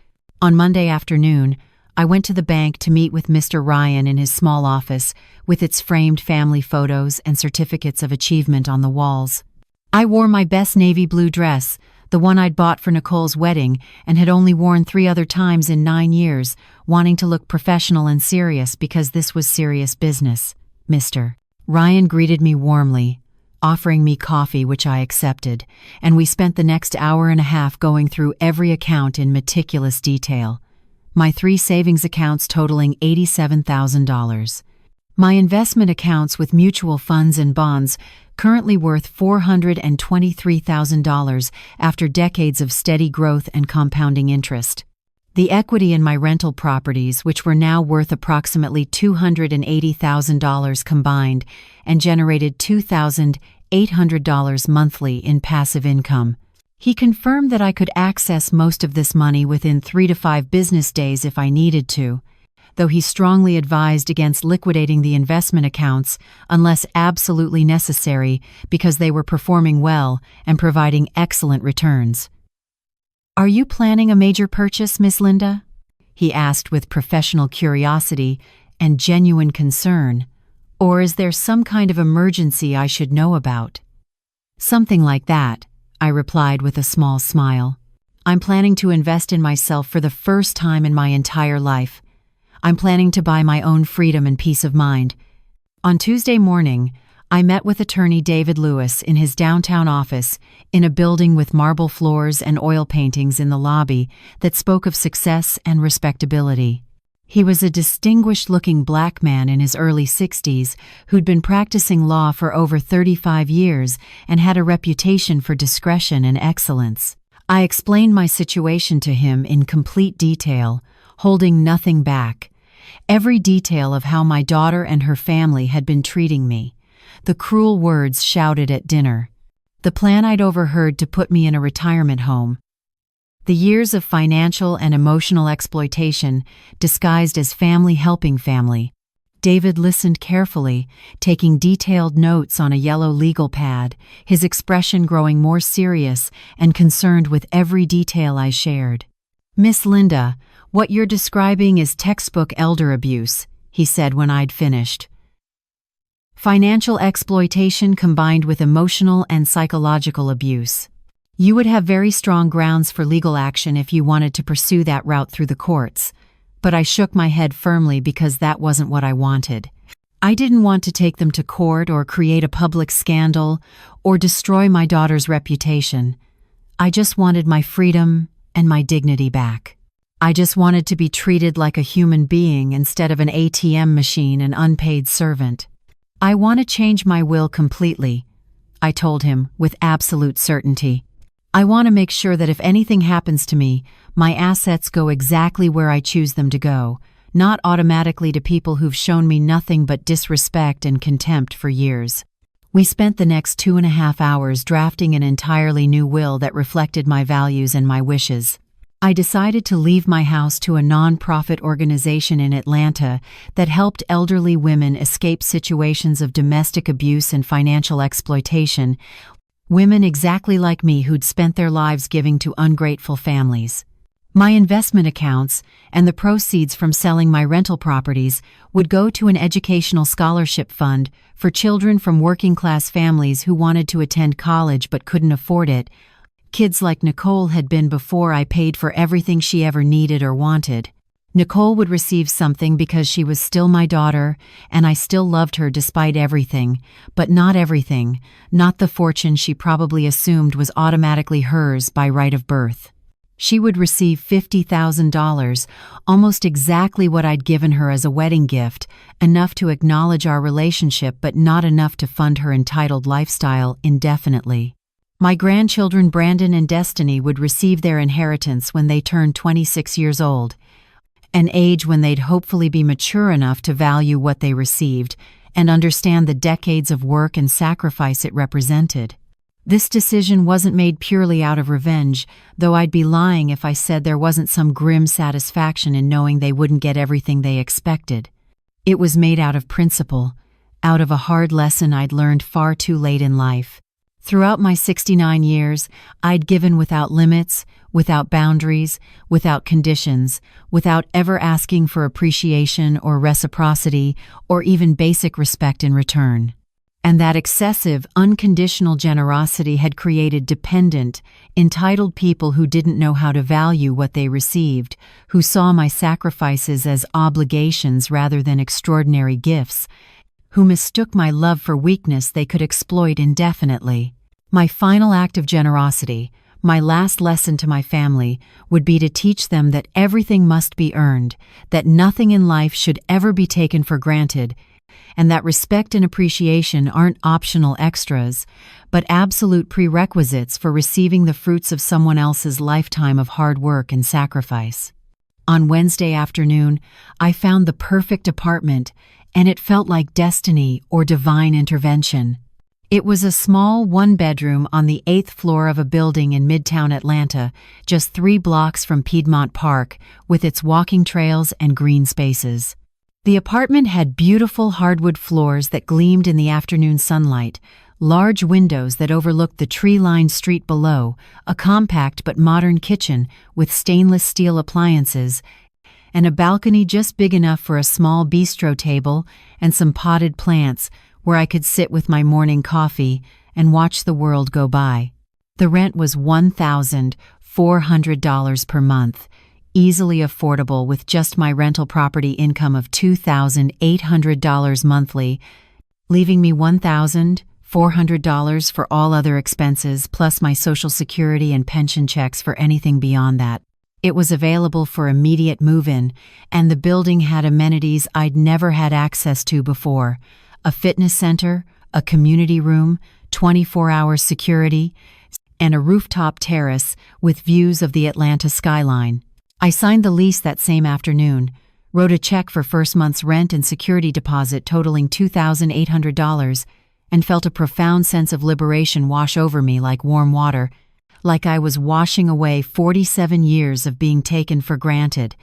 A: On Monday afternoon, I went to the bank to meet with Mr. Ryan in his small office with its framed family photos and certificates of achievement on the walls. I wore my best navy blue dress, the one I'd bought for Nicole's wedding and had only worn 3 other times in 9 years, wanting to look professional and serious because this was serious business. Mr. Ryan greeted me warmly, offering me coffee, which I accepted, and we spent the next hour and a half going through every account in meticulous detail. My 3 savings accounts totaling $87,000. My investment accounts with mutual funds and bonds currently worth $423,000 after decades of steady growth and compounding interest. The equity in my rental properties, which were now worth approximately $280,000 combined and generated $2,800 monthly in passive income. He confirmed that I could access most of this money within 3 to 5 business days if I needed to, though he strongly advised against liquidating the investment accounts unless absolutely necessary because they were performing well and providing excellent returns. "Are you planning a major purchase, Miss Linda?" he asked with professional curiosity and genuine concern. "Or is there some kind of emergency I should know about?" "Something like that," I replied with a small smile. "I'm planning to invest in myself for the first time in my entire life. I'm planning to buy my own freedom and peace of mind." On Tuesday morning, I met with attorney David Lewis in his downtown office in a building with marble floors and oil paintings in the lobby that spoke of success and respectability. He was a distinguished-looking black man in his early 60s who'd been practicing law for over 35 years and had a reputation for discretion and excellence. I explained my situation to him in complete detail, holding nothing back. Every detail of how my daughter and her family had been treating me. The cruel words shouted at dinner. The plan I'd overheard to put me in a retirement home. The years of financial and emotional exploitation disguised as family helping family. David listened carefully, taking detailed notes on a yellow legal pad, his expression growing more serious and concerned with every detail I shared. "Miss Linda, what you're describing is textbook elder abuse," he said when I'd finished. "Financial exploitation combined with emotional and psychological abuse. You would have very strong grounds for legal action if you wanted to pursue that route through the courts." But I shook my head firmly because that wasn't what I wanted. I didn't want to take them to court or create a public scandal or destroy my daughter's reputation. I just wanted my freedom and my dignity back. I just wanted to be treated like a human being instead of an ATM machine and unpaid servant. "I want to change my will completely," I told him with absolute certainty. "I want to make sure that if anything happens to me, my assets go exactly where I choose them to go, not automatically to people who've shown me nothing but disrespect and contempt for years." We spent the next 2.5 hours drafting an entirely new will that reflected my values and my wishes. I decided to leave my house to a non-profit organization in Atlanta that helped elderly women escape situations of domestic abuse and financial exploitation, women exactly like me who'd spent their lives giving to ungrateful families. My investment accounts and the proceeds from selling my rental properties would go to an educational scholarship fund for children from working-class families who wanted to attend college but couldn't afford it. Kids like Nicole had been before I paid for everything she ever needed or wanted. Nicole would receive something because she was still my daughter, and I still loved her despite everything, but not everything, not the fortune she probably assumed was automatically hers by right of birth. She would receive $50,000, almost exactly what I'd given her as a wedding gift, enough to acknowledge our relationship but not enough to fund her entitled lifestyle indefinitely. My grandchildren Brandon and Destiny would receive their inheritance when they turned 26 years old, an age when they'd hopefully be mature enough to value what they received and understand the decades of work and sacrifice it represented. This decision wasn't made purely out of revenge, though I'd be lying if I said there wasn't some grim satisfaction in knowing they wouldn't get everything they expected. It was made out of principle, out of a hard lesson I'd learned far too late in life. Throughout my 69 years, I'd given without limits, without boundaries, without conditions, without ever asking for appreciation or reciprocity or even basic respect in return. And that excessive, unconditional generosity had created dependent, entitled people who didn't know how to value what they received, who saw my sacrifices as obligations rather than extraordinary gifts, who mistook my love for weakness they could exploit indefinitely. My final act of generosity, my last lesson to my family, would be to teach them that everything must be earned, that nothing in life should ever be taken for granted, and that respect and appreciation aren't optional extras, but absolute prerequisites for receiving the fruits of someone else's lifetime of hard work and sacrifice. On Wednesday afternoon, I found the perfect apartment, and it felt like destiny or divine intervention. It was a small one-bedroom on the 8th floor of a building in Midtown Atlanta, just 3 blocks from Piedmont Park, with its walking trails and green spaces. The apartment had beautiful hardwood floors that gleamed in the afternoon sunlight, large windows that overlooked the tree-lined street below, a compact but modern kitchen with stainless steel appliances, and a balcony just big enough for a small bistro table and some potted plants where I could sit with my morning coffee and watch the world go by. The rent was $1,400 per month, easily affordable with just my rental property income of $2,800 monthly, leaving me $1,400 for all other expenses plus my Social Security and pension checks for anything beyond that. It was available for immediate move-in, and the building had amenities I'd never had access to before: a fitness center, a community room, 24-hour security, and a rooftop terrace with views of the Atlanta skyline. I signed the lease that same afternoon, wrote a check for first month's rent and security deposit totaling $2,800, and felt a profound sense of liberation wash over me like warm water, like I was washing away 47 years of being taken for granted.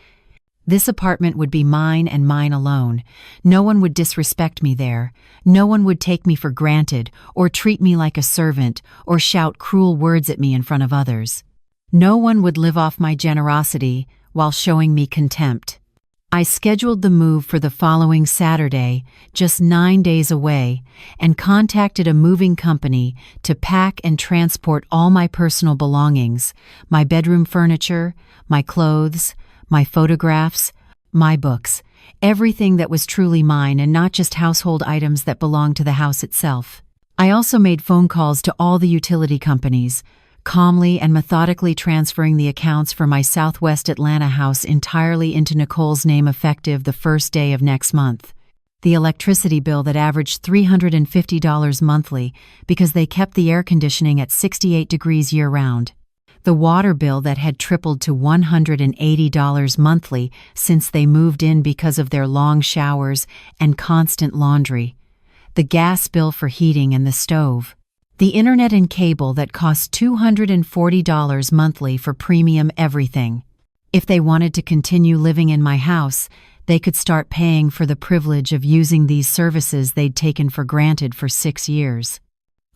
A: This apartment would be mine and mine alone. No one would disrespect me there. No one would take me for granted or treat me like a servant or shout cruel words at me in front of others. No one would live off my generosity while showing me contempt. I scheduled the move for the following Saturday, just 9 days away, and contacted a moving company to pack and transport all my personal belongings, my bedroom furniture, my clothes, my photographs, my books, everything that was truly mine and not just household items that belonged to the house itself. I also made phone calls to all the utility companies, calmly and methodically transferring the accounts for my Southwest Atlanta house entirely into Nicole's name effective the first day of next month. The electricity bill that averaged $350 monthly because they kept the air conditioning at 68 degrees year-round. The water bill that had tripled to $180 monthly since they moved in because of their long showers and constant laundry. The gas bill for heating and the stove. The internet and cable that cost $240 monthly for premium everything. If they wanted to continue living in my house, they could start paying for the privilege of using these services they'd taken for granted for 6 years.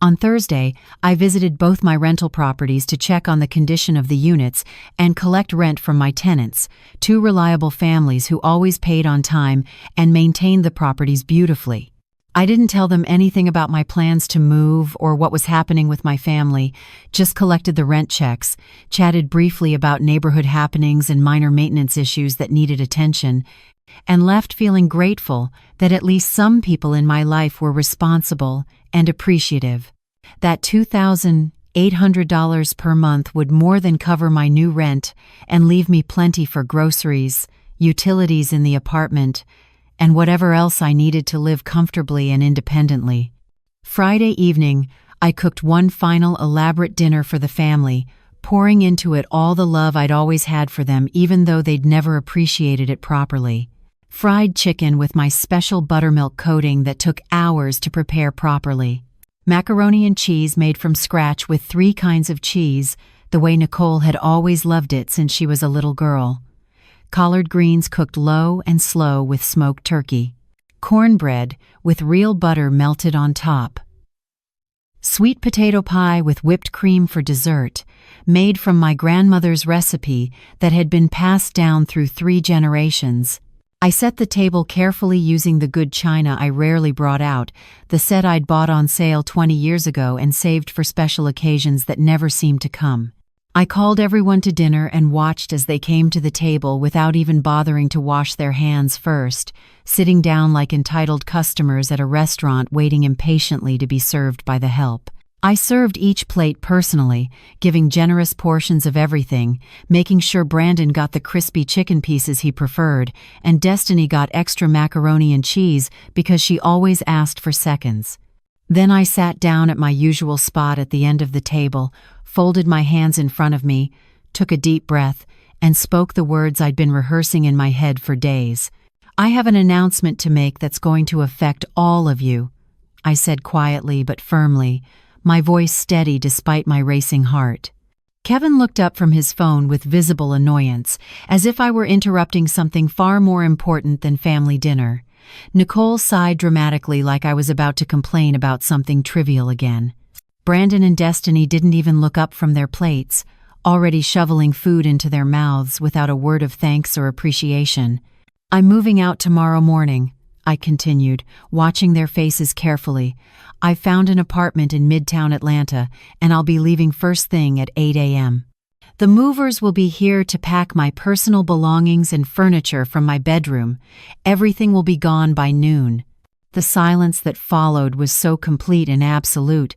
A: On Thursday, I visited both my rental properties to check on the condition of the units and collect rent from my tenants, 2 reliable families who always paid on time and maintained the properties beautifully. I didn't tell them anything about my plans to move or what was happening with my family, just collected the rent checks, chatted briefly about neighborhood happenings and minor maintenance issues that needed attention, and left feeling grateful that at least some people in my life were responsible and appreciative. That $2,800 $800 per month would more than cover my new rent and leave me plenty for groceries, utilities in the apartment, and whatever else I needed to live comfortably and independently. Friday evening, I cooked one final elaborate dinner for the family, pouring into it all the love I'd always had for them even though they'd never appreciated it properly. Fried chicken with my special buttermilk coating that took hours to prepare properly. Macaroni and cheese made from scratch with 3 kinds of cheese, the way Nicole had always loved it since she was a little girl. Collard greens cooked low and slow with smoked turkey. Cornbread with real butter melted on top. Sweet potato pie with whipped cream for dessert, made from my grandmother's recipe that had been passed down through 3 generations. I set the table carefully using the good china I rarely brought out, the set I'd bought on sale 20 years ago and saved for special occasions that never seemed to come. I called everyone to dinner and watched as they came to the table without even bothering to wash their hands first, sitting down like entitled customers at a restaurant waiting impatiently to be served by the help. I served each plate personally, giving generous portions of everything, making sure Brandon got the crispy chicken pieces he preferred, and Destiny got extra macaroni and cheese because she always asked for seconds. Then I sat down at my usual spot at the end of the table, folded my hands in front of me, took a deep breath, and spoke the words I'd been rehearsing in my head for days. "I have an announcement to make that's going to affect all of you," I said quietly but firmly, my voice steady despite my racing heart. Kevin looked up from his phone with visible annoyance, as if I were interrupting something far more important than family dinner. Nicole sighed dramatically like I was about to complain about something trivial again. Brandon and Destiny didn't even look up from their plates, already shoveling food into their mouths without a word of thanks or appreciation. "I'm moving out tomorrow morning," I continued, watching their faces carefully. "I found an apartment in Midtown Atlanta, and I'll be leaving first thing at 8 a.m. The movers will be here to pack my personal belongings and furniture from my bedroom. Everything will be gone by noon." The silence that followed was so complete and absolute.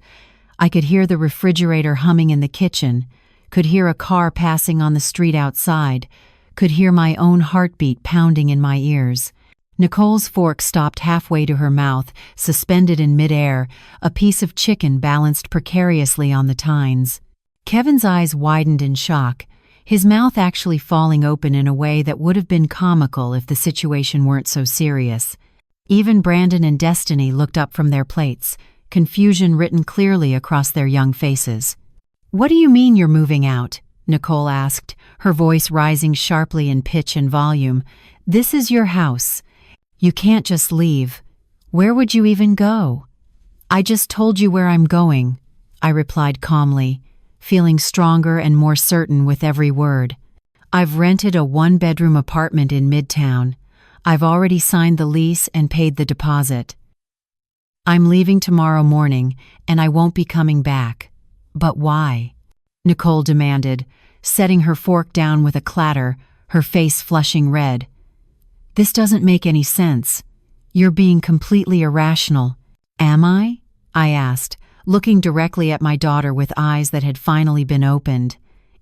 A: I could hear the refrigerator humming in the kitchen, could hear a car passing on the street outside, could hear my own heartbeat pounding in my ears. Nicole's fork stopped halfway to her mouth, suspended in midair, a piece of chicken balanced precariously on the tines. Kevin's eyes widened in shock, his mouth actually falling open in a way that would have been comical if the situation weren't so serious. Even Brandon and Destiny looked up from their plates, confusion written clearly across their young faces. "What do you mean you're moving out?" Nicole asked, her voice rising sharply in pitch and volume. "This is your house. You can't just leave. Where would you even go?" "I just told you where I'm going," I replied calmly, feeling stronger and more certain with every word. "I've rented a 1-bedroom apartment in Midtown. I've already signed the lease and paid the deposit. I'm leaving tomorrow morning, and I won't be coming back." "But why?" Nicole demanded, setting her fork down with a clatter, her face flushing red. "This doesn't make any sense. You're being completely irrational." "Am I?" I asked, looking directly at my daughter with eyes that had finally been opened.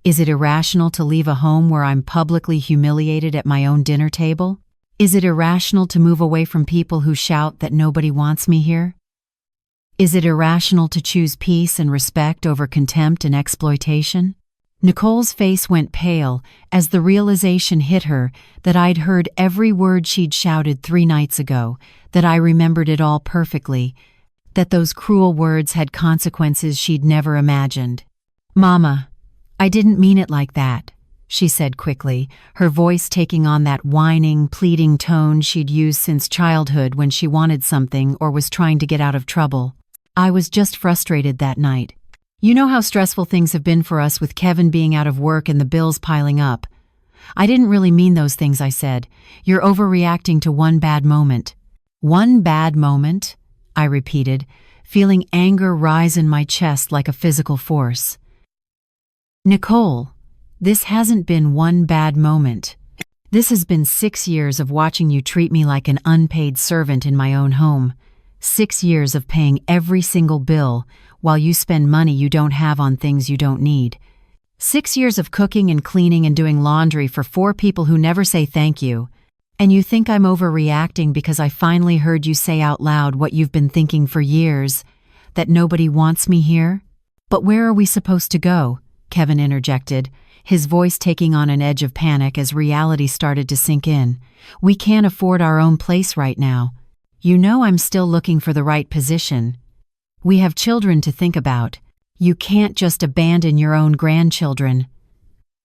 A: "Is it irrational to leave a home where I'm publicly humiliated at my own dinner table? Is it irrational to move away from people who shout that nobody wants me here? Is it irrational to choose peace and respect over contempt and exploitation?" Nicole's face went pale as the realization hit her that I'd heard every word she'd shouted 3 nights ago, that I remembered it all perfectly, that those cruel words had consequences she'd never imagined. "Mama, I didn't mean it like that," she said quickly, her voice taking on that whining, pleading tone she'd used since childhood when she wanted something or was trying to get out of trouble. "I was just frustrated that night. You know how stressful things have been for us with Kevin being out of work and the bills piling up. I didn't really mean those things I said. You're overreacting to one bad moment." "One bad moment?" I repeated, feeling anger rise in my chest like a physical force. "Nicole, this hasn't been one bad moment. This has been 6 years of watching you treat me like an unpaid servant in my own home. 6 years of paying every single bill while you spend money you don't have on things you don't need. 6 years of cooking and cleaning and doing laundry for 4 people who never say thank you. And you think I'm overreacting because I finally heard you say out loud what you've been thinking for years, that nobody wants me here? But where are we supposed to go? Kevin interjected, his voice taking on an edge of panic as reality started to sink in. We can't afford our own place right now. You know I'm still looking for the right position. We have children to think about. You can't just abandon your own grandchildren.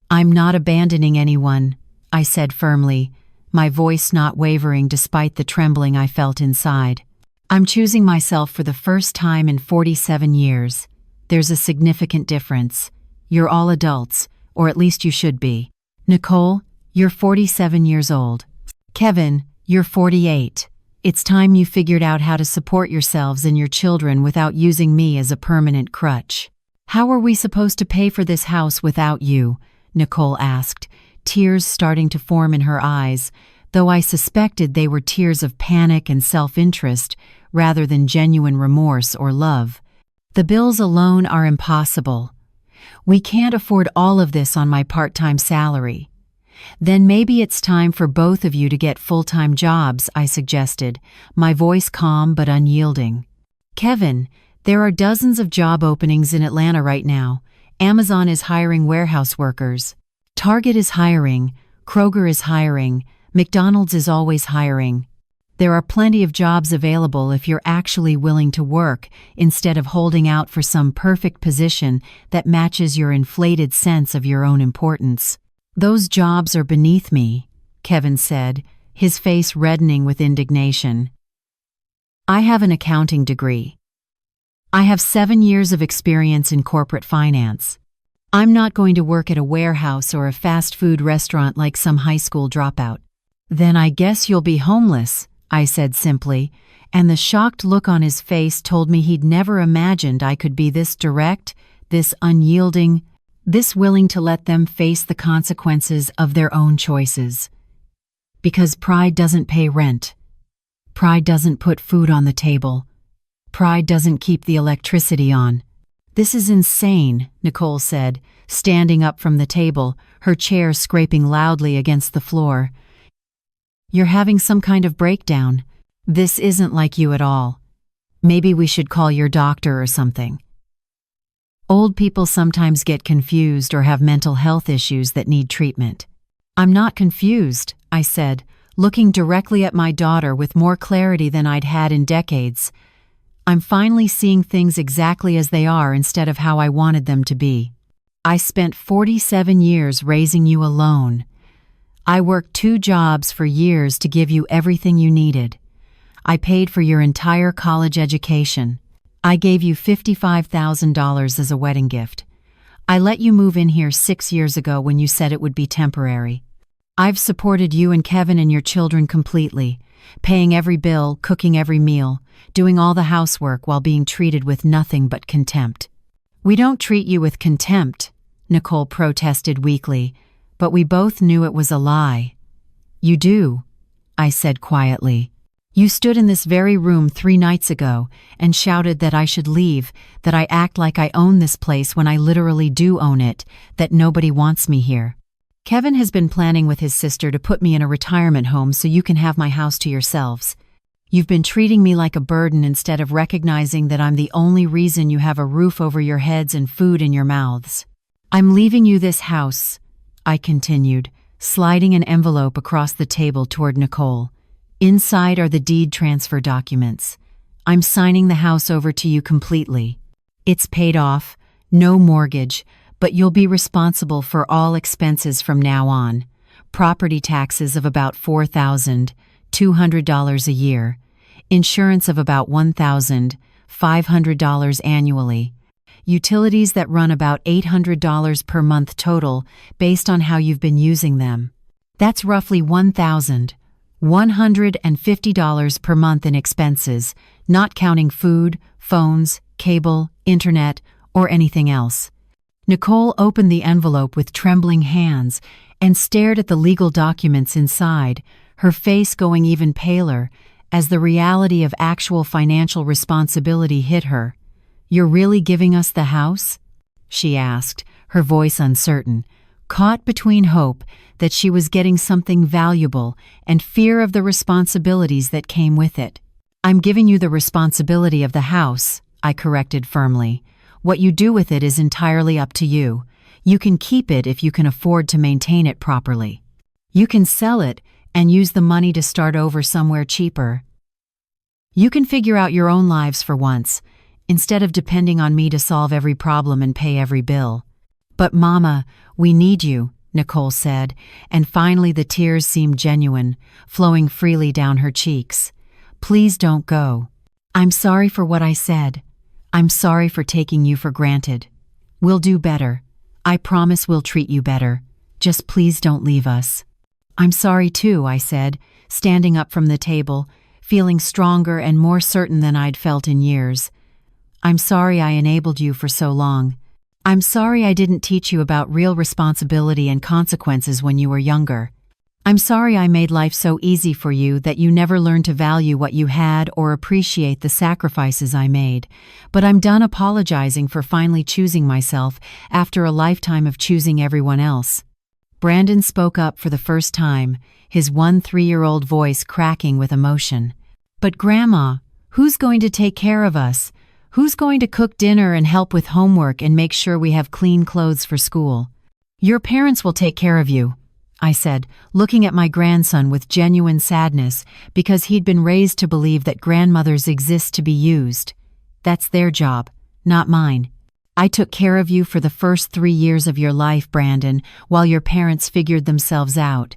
A: I'm not abandoning anyone, I said firmly, my voice not wavering despite the trembling I felt inside. I'm choosing myself for the first time in 47 years. There's a significant difference. You're all adults, or at least you should be. Nicole, you're 47 years old. Kevin, you're 48. It's time you figured out how to support yourselves and your children without using me as a permanent crutch. How are we supposed to pay for this house without you? Nicole asked, tears starting to form in her eyes, though I suspected they were tears of panic and self-interest rather than genuine remorse or love. The bills alone are impossible. We can't afford all of this on my part-time salary. Then maybe it's time for both of you to get full-time jobs, I suggested, my voice calm but unyielding. Kevin, there are dozens of job openings in Atlanta right now. Amazon is hiring warehouse workers. Target is hiring. Kroger is hiring. McDonald's is always hiring. There are plenty of jobs available if you're actually willing to work instead of holding out for some perfect position that matches your inflated sense of your own importance. Those jobs are beneath me, Kevin said, his face reddening with indignation. I have an accounting degree. I have 7 years of experience in corporate finance. I'm not going to work at a warehouse or a fast food restaurant like some high school dropout. Then I guess you'll be homeless, I said simply, and the shocked look on his face told me he'd never imagined I could be this direct, this unyielding, this willing to let them face the consequences of their own choices. Because pride doesn't pay rent. Pride doesn't put food on the table. Pride doesn't keep the electricity on. This is insane, Nicole said, standing up from the table, her chair scraping loudly against the floor. You're having some kind of breakdown. This isn't like you at all. Maybe we should call your doctor or something. Old people sometimes get confused or have mental health issues that need treatment. I'm not confused, I said, looking directly at my daughter with more clarity than I'd had in decades. I'm finally seeing things exactly as they are instead of how I wanted them to be. I spent 47 years raising you alone. I worked 2 jobs for years to give you everything you needed. I paid for your entire college education. I gave you $55,000 as a wedding gift. I let you move in here 6 years ago when you said it would be temporary. I've supported you and Kevin and your children completely, paying every bill, cooking every meal, doing all the housework while being treated with nothing but contempt. We don't treat you with contempt, Nicole protested weakly, but we both knew it was a lie. You do, I said quietly. You stood in this very room 3 nights ago and shouted that I should leave, that I act like I own this place when I literally do own it, that nobody wants me here. Kevin has been planning with his sister to put me in a retirement home so you can have my house to yourselves. You've been treating me like a burden instead of recognizing that I'm the only reason you have a roof over your heads and food in your mouths. I'm leaving you this house, I continued, sliding an envelope across the table toward Nicole. Inside are the deed transfer documents. I'm signing the house over to you completely. It's paid off, no mortgage, but you'll be responsible for all expenses from now on. Property taxes of about $4,200 a year. Insurance of about $1,500 annually. Utilities that run about $800 per month total based on how you've been using them. That's roughly $1,150 per month in expenses, not counting food, phones, cable, internet, or anything else. Nicole opened the envelope with trembling hands and stared at the legal documents inside, her face going even paler as the reality of actual financial responsibility hit her. "You're really giving us the house?" she asked, her voice uncertain, caught between hope that she was getting something valuable and fear of the responsibilities that came with it. "I'm giving you the responsibility of the house," I corrected firmly. "What you do with it is entirely up to you. You can keep it if you can afford to maintain it properly. You can sell it and use the money to start over somewhere cheaper. You can figure out your own lives for once, instead of depending on me to solve every problem and pay every bill." "But Mama, we need you," Nicole said, and finally the tears seemed genuine, flowing freely down her cheeks. "Please don't go. I'm sorry for what I said. I'm sorry for taking you for granted. We'll do better. I promise we'll treat you better. Just please don't leave us." "I'm sorry too," I said, standing up from the table, feeling stronger and more certain than I'd felt in years. "I'm sorry I enabled you for so long. I'm sorry I didn't teach you about real responsibility and consequences when you were younger. I'm sorry I made life so easy for you that you never learned to value what you had or appreciate the sacrifices I made. But I'm done apologizing for finally choosing myself after a lifetime of choosing everyone else." Brandon spoke up for the first time, his 3-year-old voice cracking with emotion. "But Grandma, who's going to take care of us? Who's going to cook dinner and help with homework and make sure we have clean clothes for school?" "Your parents will take care of you," I said, looking at my grandson with genuine sadness because he'd been raised to believe that grandmothers exist to be used. "That's their job, not mine. I took care of you for the first 3 years of your life, Brandon, while your parents figured themselves out.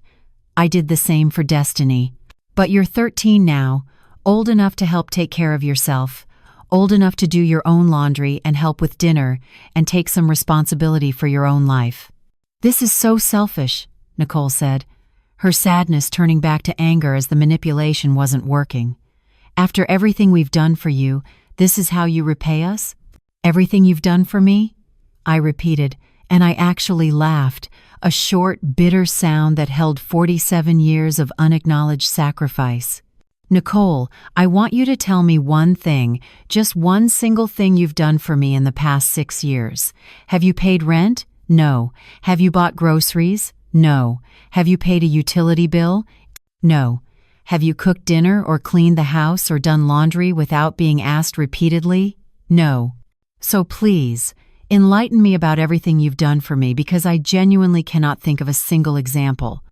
A: I did the same for Destiny. But you're 13 now, old enough to help take care of yourself, old enough to do your own laundry and help with dinner and take some responsibility for your own life." "This is so selfish," Nicole said, her sadness turning back to anger as the manipulation wasn't working. "After everything we've done for you, this is how you repay us? Everything you've done for me?" I repeated, and I actually laughed, a short, bitter sound that held 47 years of unacknowledged sacrifice. "Nicole, I want you to tell me one thing, just one single thing you've done for me in the past 6 years. Have you paid rent? No. Have you bought groceries? No. Have you paid a utility bill? No. Have you cooked dinner or cleaned the house or done laundry without being asked repeatedly? No. So please, enlighten me about everything you've done for me because I genuinely cannot think of a single example."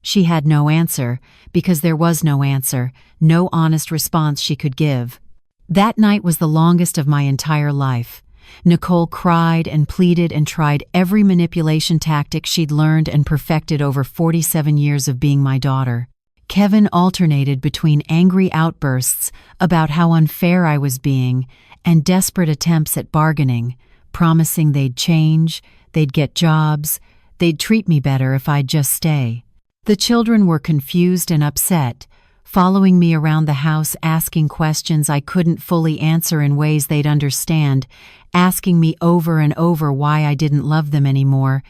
A: She had no answer, because there was no answer, no honest response she could give. That night was the longest of my entire life. Nicole cried and pleaded and tried every manipulation tactic she'd learned and perfected over 47 years of being my daughter. Kevin alternated between angry outbursts about how unfair I was being and desperate attempts at bargaining, promising they'd change, they'd get jobs, they'd treat me better if I'd just stay. The children were confused and upset, following me around the house asking questions I couldn't fully answer in ways they'd understand, asking me over and over why I didn't love them anymore,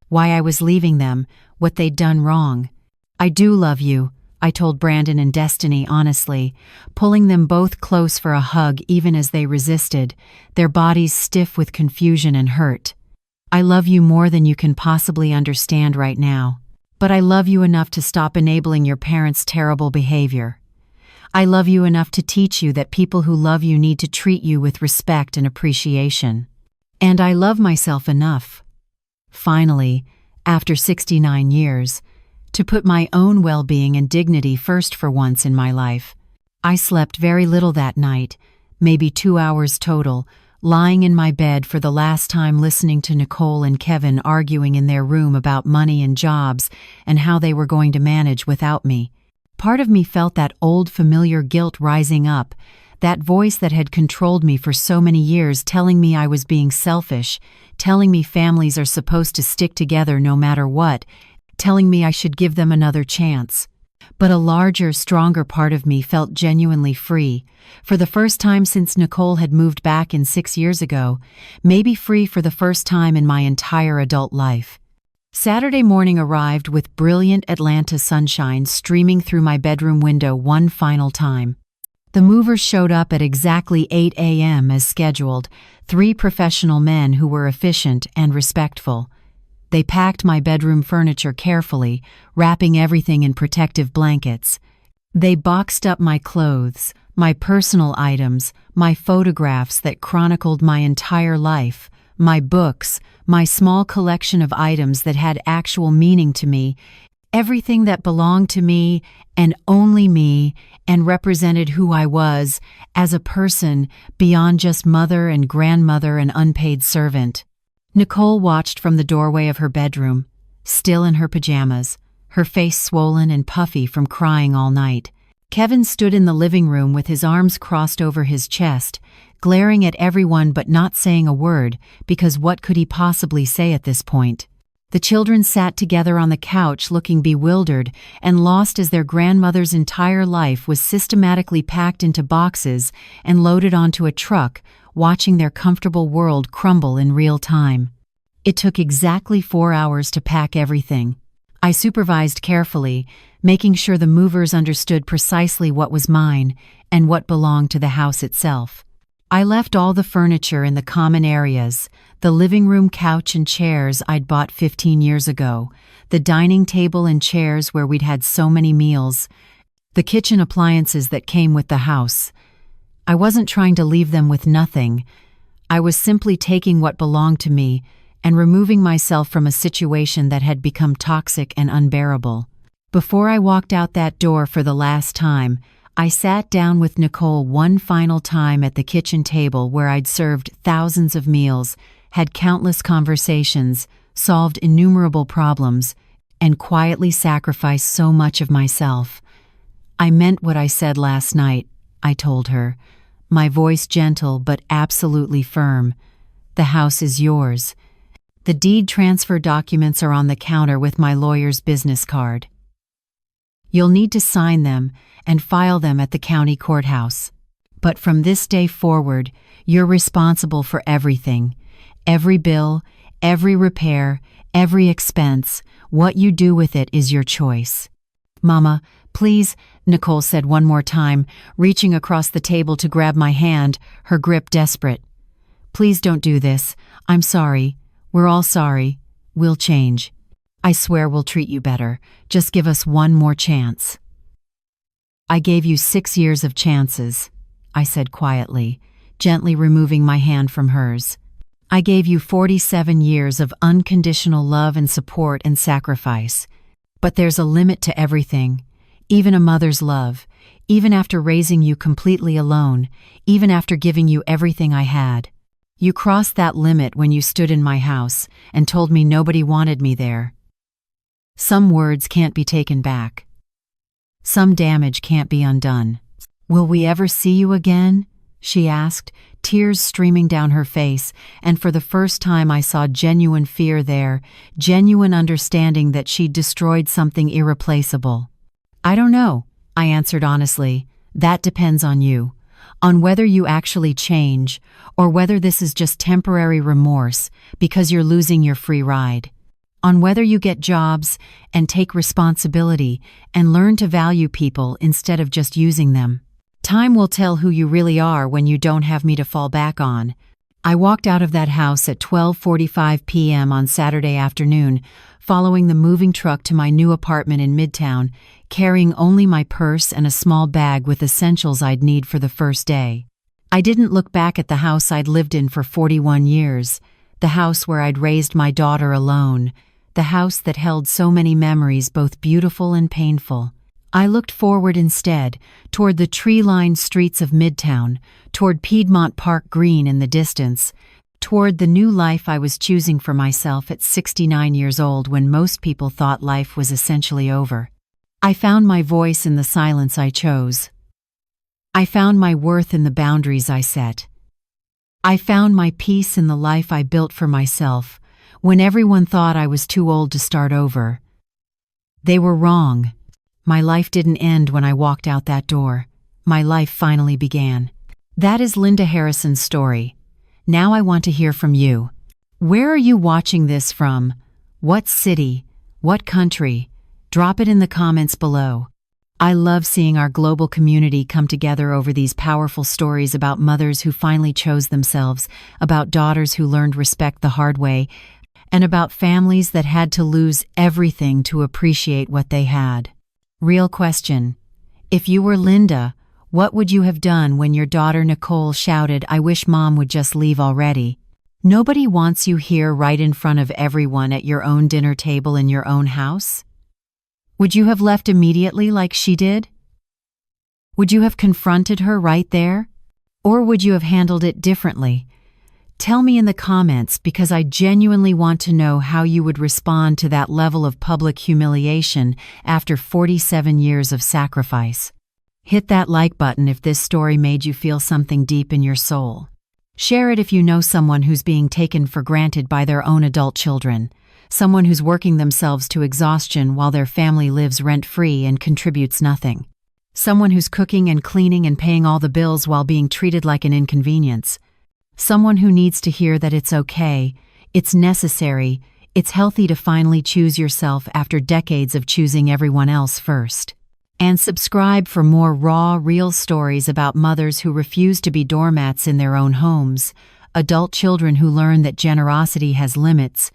A: why I was leaving them, what they'd done wrong. "I do love you," I told Brandon and Destiny honestly, pulling them both close for a hug even as they resisted, their bodies stiff with confusion and hurt. "I love you more than you can possibly understand right now. But I love you enough to stop enabling your parents' terrible behavior. I love you enough to teach you that people who love you need to treat you with respect and appreciation. And I love myself enough, finally, after 69 years, to put my own well-being and dignity first for once in my life." I slept very little that night, maybe 2 hours total, lying in my bed for the last time listening to Nicole and Kevin arguing in their room about money and jobs and how they were going to manage without me. Part of me felt that old familiar guilt rising up, that voice that had controlled me for so many years telling me I was being selfish, telling me families are supposed to stick together no matter what, telling me I should give them another chance. But a larger, stronger part of me felt genuinely free, for the first time since Nicole had moved back in 6 years ago, maybe free for the first time in my entire adult life. Saturday morning arrived with brilliant Atlanta sunshine streaming through my bedroom window one final time. The movers showed up at exactly 8 a.m. as scheduled, 3 professional men who were efficient and respectful. They packed my bedroom furniture carefully, wrapping everything in protective blankets. They boxed up my clothes, my personal items, my photographs that chronicled my entire life, my books, my small collection of items that had actual meaning to me, everything that belonged to me and only me and represented who I was as a person beyond just mother and grandmother and unpaid servant. Nicole watched from the doorway of her bedroom, still in her pajamas, her face swollen and puffy from crying all night. Kevin stood in the living room with his arms crossed over his chest, glaring at everyone but not saying a word, because what could he possibly say at this point? The children sat together on the couch looking bewildered and lost as their grandmother's entire life was systematically packed into boxes and loaded onto a truck, watching their comfortable world crumble in real time. It took exactly 4 hours to pack everything. I supervised carefully, making sure the movers understood precisely what was mine and what belonged to the house itself. I left all the furniture in the common areas, the living room couch and chairs I'd bought 15 years ago, the dining table and chairs where we'd had so many meals, the kitchen appliances that came with the house. I wasn't trying to leave them with nothing. I was simply taking what belonged to me and removing myself from a situation that had become toxic and unbearable. Before I walked out that door for the last time, I sat down with Nicole one final time at the kitchen table where I'd served thousands of meals, had countless conversations, solved innumerable problems, and quietly sacrificed so much of myself. I meant what I said last night, I told her, my voice gentle but absolutely firm. The house is yours. The deed transfer documents are on the counter with my lawyer's business card. You'll need to sign them and file them at the county courthouse. But from this day forward, you're responsible for everything. Every bill, every repair, every expense. What you do with it is your choice. Mama, please, Nicole said one more time, reaching across the table to grab my hand, her grip desperate. Please don't do this. I'm sorry. We're all sorry. We'll change. I swear we'll treat you better. Just give us one more chance. I gave you 6 years of chances, I said quietly, gently removing my hand from hers. I gave you 47 years of unconditional love and support and sacrifice. But there's a limit to everything, even a mother's love, even after raising you completely alone, even after giving you everything I had. You crossed that limit when you stood in my house and told me nobody wanted me there. Some words can't be taken back. Some damage can't be undone. Will we ever see you again? She asked, tears streaming down her face, and for the first time I saw genuine fear there, genuine understanding that she'd destroyed something irreplaceable. I don't know, I answered honestly. That depends on you. On whether you actually change, or whether this is just temporary remorse because you're losing your free ride. On whether you get jobs and take responsibility and learn to value people instead of just using them. Time will tell who you really are when you don't have me to fall back on. I walked out of that house at 12:45 p.m. on Saturday afternoon, following the moving truck to my new apartment in Midtown, carrying only my purse and a small bag with essentials I'd need for the first day. I didn't look back at the house I'd lived in for 41 years, the house where I'd raised my daughter alone, the house that held so many memories both beautiful and painful. I looked forward instead, toward the tree-lined streets of Midtown, toward Piedmont Park Green in the distance, toward the new life I was choosing for myself at 69 years old when most people thought life was essentially over. I found my voice in the silence I chose. I found my worth in the boundaries I set. I found my peace in the life I built for myself, when everyone thought I was too old to start over. They were wrong. My life didn't end when I walked out that door. My life finally began. That is Linda Harrison's story. Now I want to hear from you. Where are you watching this from? What city? What country? Drop it in the comments below. I love seeing our global community come together over these powerful stories about mothers who finally chose themselves, about daughters who learned respect the hard way, and about families that had to lose everything to appreciate what they had. Real question. If you were Linda, what would you have done when your daughter Nicole shouted, "I wish Mom would just leave already"? Nobody wants you here right in front of everyone at your own dinner table in your own house. Would you have left immediately like she did? Would you have confronted her right there? Or would you have handled it differently? Tell me in the comments, because I genuinely want to know how you would respond to that level of public humiliation after 47 years of sacrifice. Hit that like button if this story made you feel something deep in your soul. Share it if you know someone who's being taken for granted by their own adult children, someone who's working themselves to exhaustion while their family lives rent-free and contributes nothing. Someone who's cooking and cleaning and paying all the bills while being treated like an inconvenience. Someone who needs to hear that it's okay, it's necessary, it's healthy to finally choose yourself after decades of choosing everyone else first. And subscribe for more raw, real stories about mothers who refuse to be doormats in their own homes, adult children who learn that generosity has limits,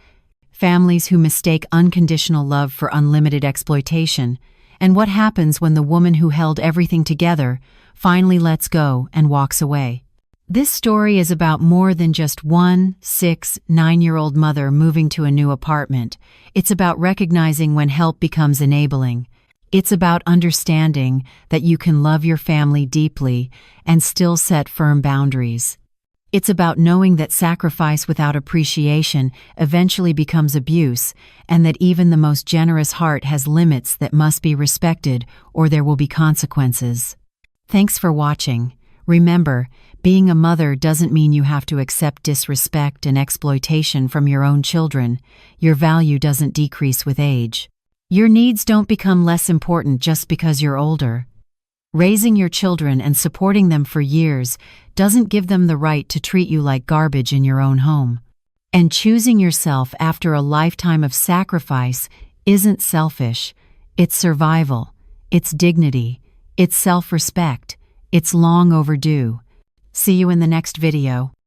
A: families who mistake unconditional love for unlimited exploitation, and what happens when the woman who held everything together finally lets go and walks away. This story is about more than just 1, 6, 9-year-old mother moving to a new apartment. It's about recognizing when help becomes enabling. It's about understanding that you can love your family deeply and still set firm boundaries. It's about knowing that sacrifice without appreciation eventually becomes abuse, and that even the most generous heart has limits that must be respected, or there will be consequences. Thanks for watching. Remember, being a mother doesn't mean you have to accept disrespect and exploitation from your own children. Your value doesn't decrease with age. Your needs don't become less important just because you're older. Raising your children and supporting them for years doesn't give them the right to treat you like garbage in your own home. And choosing yourself after a lifetime of sacrifice isn't selfish. It's survival. It's dignity. It's self-respect. It's long overdue. See you in the next video.